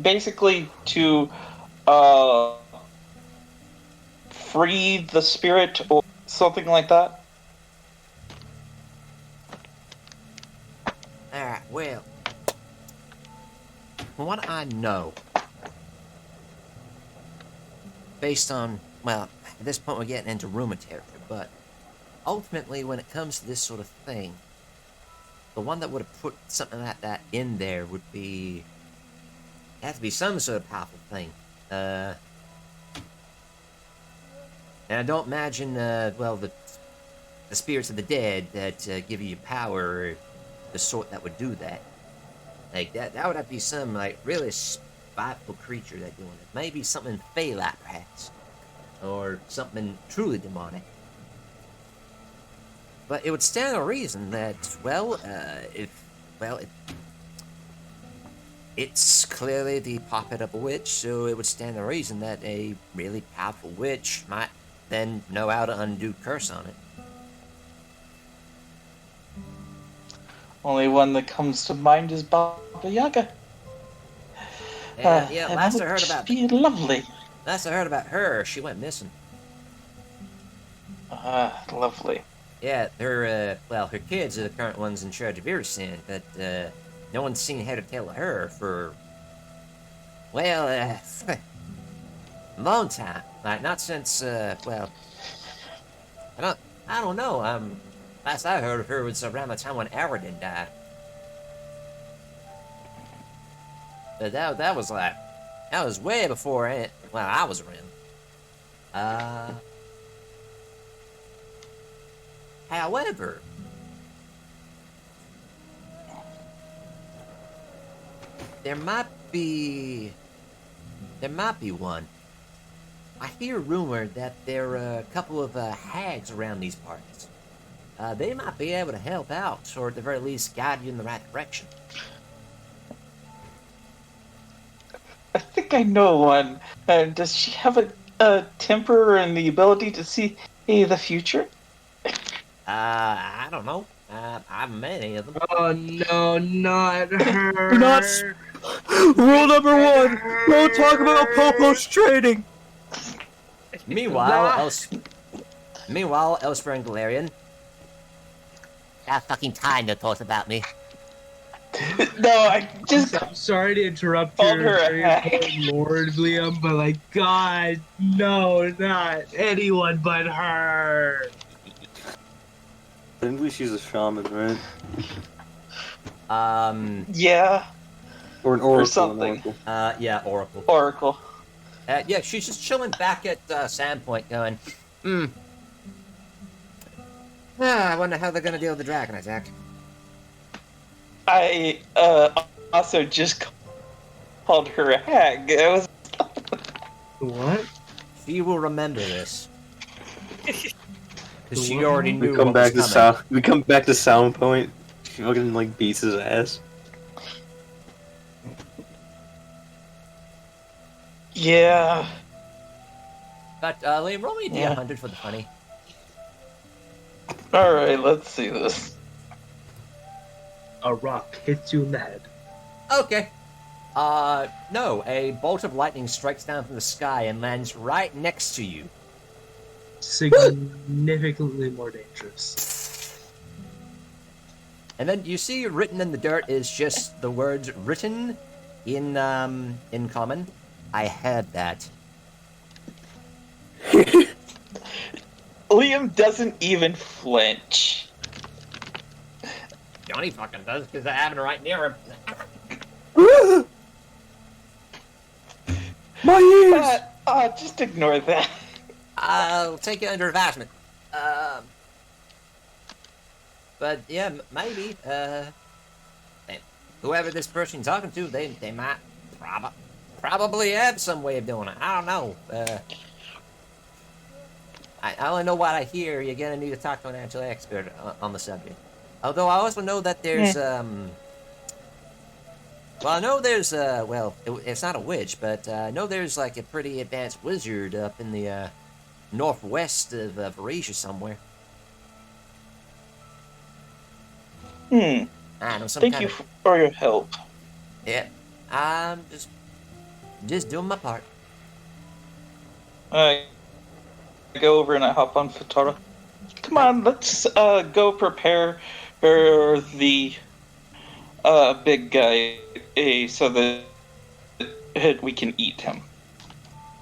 basically to free the spirit or something like that? Alright, well, from what I know, based on, well, at this point we're getting into rumor territory, but ultimately when it comes to this sort of thing, the one that would have put something like that in there would be, it has to be some sort of powerful thing. And I don't imagine, well, the spirits of the dead that give you power, the sort that would do that. Like, that would have to be some, like, really spiteful creature that doing it. Maybe something fey-like, perhaps. Or something truly demonic. But it would stand to reason that, well, it's clearly the puppet of a witch, so it would stand to reason that a really powerful witch might then know how to undo curse on it. Only one that comes to mind is Baba Yaga. Yeah, last I heard about be lovely. Last I heard about her, she went missing. Lovely. Yeah, her kids are the current ones in charge of everything, but no one's seen head or tail of her for, well, a long time. Like, not since, I don't know. Last I heard of her was around the time when Aradin died. But that was way before I was around. However, there might be one. I hear rumor that there are a couple of hags around these parts. They might be able to help out, or at the very least guide you in the right direction. I think I know one. Does she have a temper and the ability to see the future? I don't know. I haven't met any of them. Oh no, not her. Do not. Rule number one: don't talk about Popo's training. Meanwhile, elsewhere in Galarian, that fucking time to talk about me. No, I just I'm sorry to interrupt called your her a very hack. important Lord, Liam, but like, God, no, not anyone but her. Technically, she's a shaman, right? Yeah, Or an oracle. something. Yeah, Oracle. Oracle. Yeah, she's just chilling back at Sandpoint going, I wonder how they're gonna deal with the dragon attack. I also just called her a hag. It was What? She will remember this. Because she What? already knew We come what back was to coming. We come back to Sound Point. She fucking like beats his ass. yeah. But, Liam, roll me a Yeah. D100 for the funny. Alright, let's see this. A rock hits you in the head. Okay. No, a bolt of lightning strikes down from the sky and lands right next to you. Significantly more dangerous. And then you see written in the dirt is just the words written in common. I heard that. Liam doesn't even flinch. Johnny fucking does because I have it right near him. My ears! Just ignore that. I'll take it under advisement. But yeah, maybe. Whoever this person's talking to, they might probably have some way of doing it. I don't know. I only know what I hear. You're gonna need to talk to an actual expert on the subject. Although I also know that there's well, I know there's it's not a witch, but I know there's like a pretty advanced wizard up in the northwest of Varesia somewhere. I know some Thank you for your help. Yeah, I'm just doing my part. I go over and I hop on Futara. Come on, let's go prepare for the big guy so that we can eat him.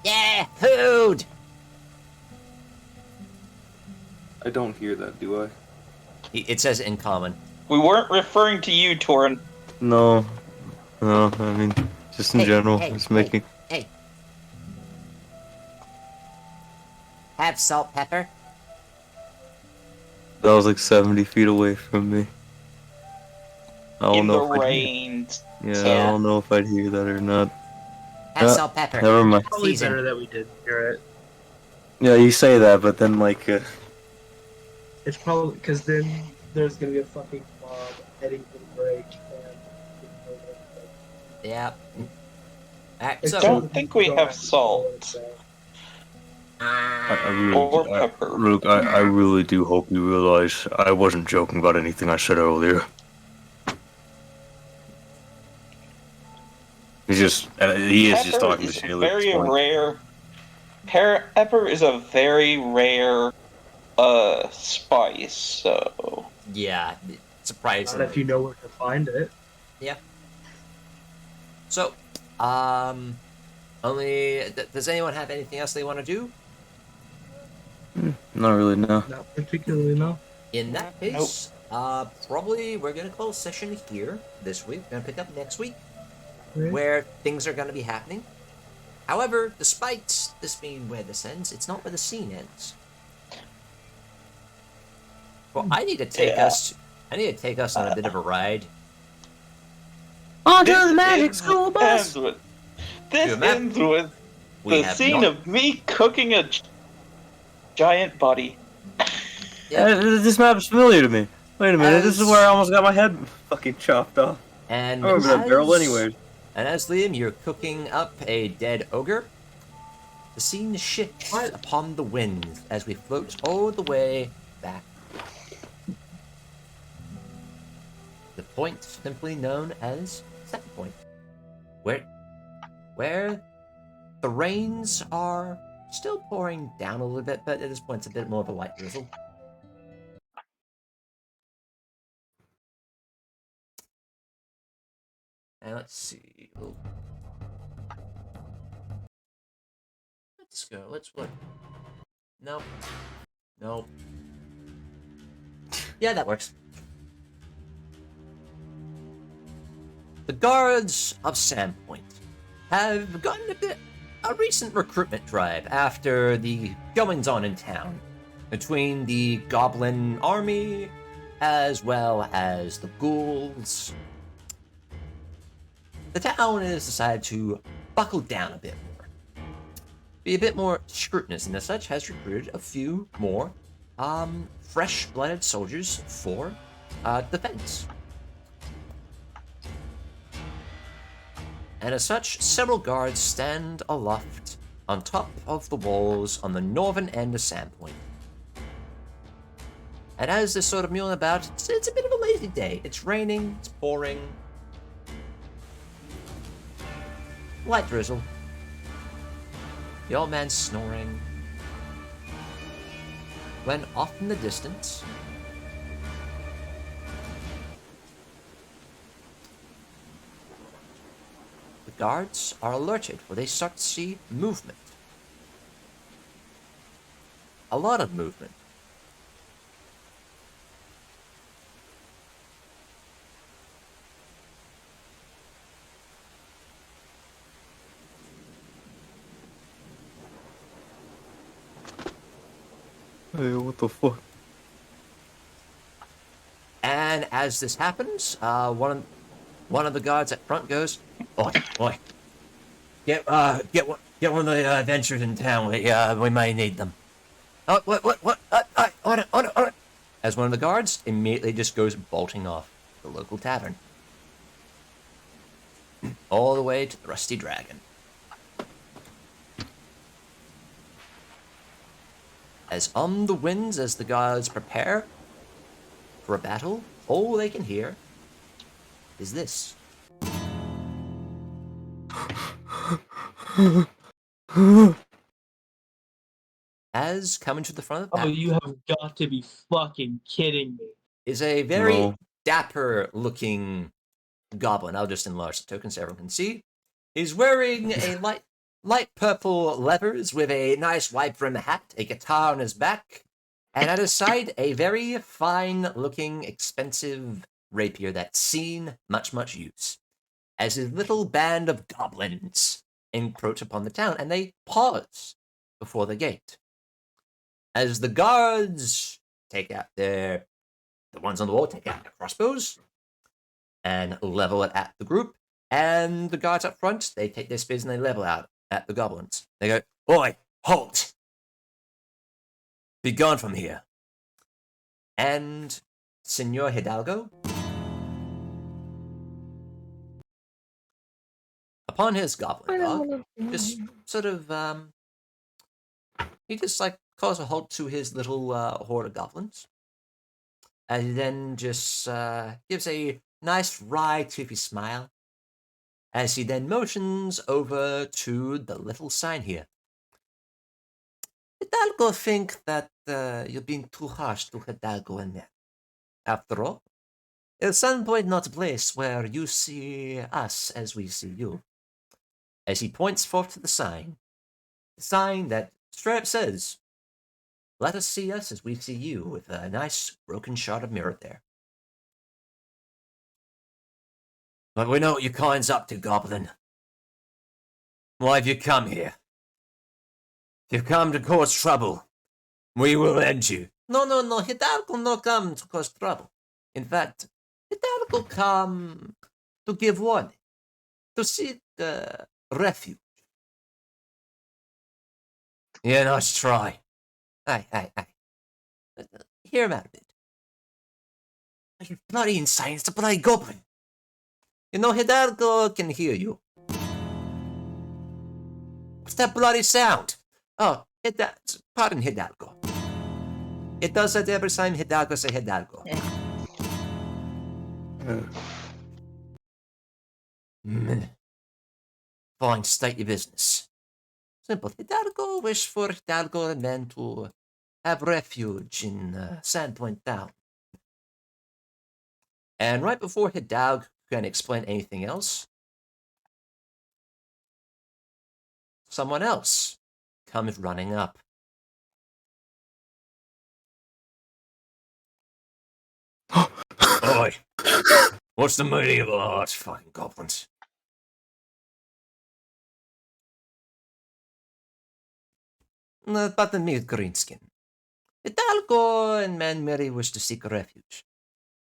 Yeah, food! I don't hear that, do I? It says in common. We weren't referring to you, Torund. No, I mean, just in general, just making... Hey. Have salt, pepper. That was like 70 feet away from me. I don't In the know if I'd rain. hear... I don't know if I'd hear that or not. Have salt, pepper. Never mind. Probably Season. better that we did hear it. Yeah, you say that, but then like... It's probably because then there's gonna be a fucking mob heading for the break. Yeah. Alright, And so... I don't think we have salt. Or pepper. Luke, I really do hope you realize I wasn't joking about anything I said earlier. He is just talking to Shayla. Very rare. Pepper is a very rare spice, so... Yeah, surprising. Not if you know where to find it. Yeah. So, does anyone have anything else they want to do? Not really, no. Not particularly, no. In that case, probably we're going to close session here this week. We're going to pick up next week, where things are going to be happening. However, despite this being where this ends, it's not where the scene ends. Well, I need to take us on a bit of a ride. Onto the magic school bus! This ends with the scene of me cooking a giant body. Yeah, this map is familiar to me. Wait a minute, this is where I almost got my head fucking chopped off. And I remember that barrel anyways. And as Liam, you're cooking up a dead ogre, the scene shifts upon the wind as we float all the way back. The point simply known as Set Point, where the rains are still pouring down a little bit, but at this point it's a bit more of a light drizzle. And let's see. Let's go. Let's look. Nope. Nope. Yeah, that works. The guards of Sandpoint have gotten a recent recruitment drive after the goings-on in town between the goblin army as well as the ghouls. The town has decided to buckle down a bit more, be a bit more scrutinous, and as such has recruited a few more fresh-blooded soldiers for defense. And as such, several guards stand aloft on top of the walls on the northern end of Sandpoint. And as they're sort of mulling about, it's a bit of a lazy day. It's raining, it's pouring. Light drizzle. The old man's snoring. When off in the distance, the guards are alerted, for they start to see movement. A lot of movement. Hey, what the fuck? And as this happens, one of the guards at front goes, "Oi, oi! Get one of the adventurers in town. We may need them." Oh, what? On it! As one of the guards immediately just goes bolting off to the local tavern, all the way to the Rusty Dragon. As on the winds, as the guards prepare for a battle, all they can hear is this. As coming to the front of the Oh, pack you have got to be fucking kidding me. is a very No. dapper-looking goblin. I'll just enlarge the token so everyone can see. He's wearing a light purple leathers with a nice wide brim hat, a guitar on his back, and at his side, a very fine-looking, expensive rapier that's seen much use. As his little band of goblins encroach upon the town, and they pause before the gate. As the guards take out the ones on the wall take out their crossbows and level it at the group, and the guards up front, they take their spears and they level out at the goblins. They go, "Oi, halt! Be gone from here." And Senor Hidalgo, upon his goblin dog, just sort of, he just like calls a halt to his little horde of goblins. And he then just gives a nice wry, toothy smile as he then motions over to the little sign here. Hidalgo think that you're being too harsh to Hidalgo and them. After all, it's some point not a place where you see us as we see you. As he points forth to the sign that straight up says, "Let us see us as we see you," with a nice broken shard of mirror there. "But we know what your kind's up to, Goblin. Why have you come here? If you've come to cause trouble, we will end you." No, Hidalgo no come to cause trouble. In fact, Hidalgo come to give warning, to seek refuge. Yeah, nice try. Aye. Hear him out a bit. Are you bloody insane? It's a bloody goblin. You know, Hidalgo can hear you. What's that bloody sound? Oh, pardon, Hidalgo. It does that every time Hidalgo say Hidalgo. Fine, state your business. Simple. Hidalgo wish for Hidalgo and men to have refuge in Sandpoint Town. And right before Hidalgo can explain anything else, someone else comes running up. Oi! What's the meaning of all those fucking goblins? Pardon me, Greenskin. Hidalgo and Man Mary wish to seek refuge.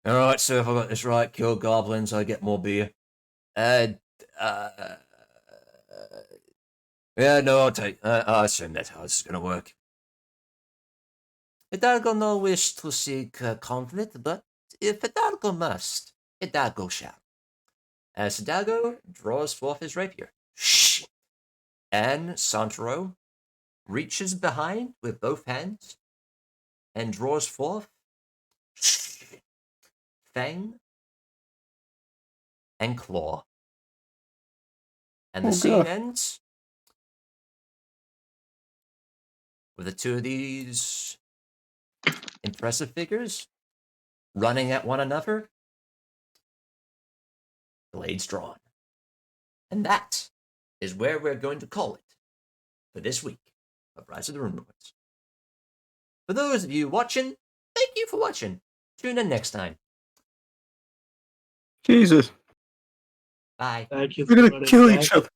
Alright, so if I got this right, kill goblins, I get more beer. Yeah, no, I'll take. I assume that's how this is gonna work. Hidalgo no wish to seek conflict, but if Hidalgo must, Hidalgo shall. As Hidalgo draws forth his rapier. Shh! And Santoro reaches behind with both hands and draws forth Fang and Claw. And the Oh, scene God. ends with the two of these impressive figures running at one another, blades drawn. And that is where we're going to call it for this week of Rise of the Runelords. For those of you watching, thank you for watching. Tune in next time. Jesus. Bye. Thank you We're for gonna running kill back. each other.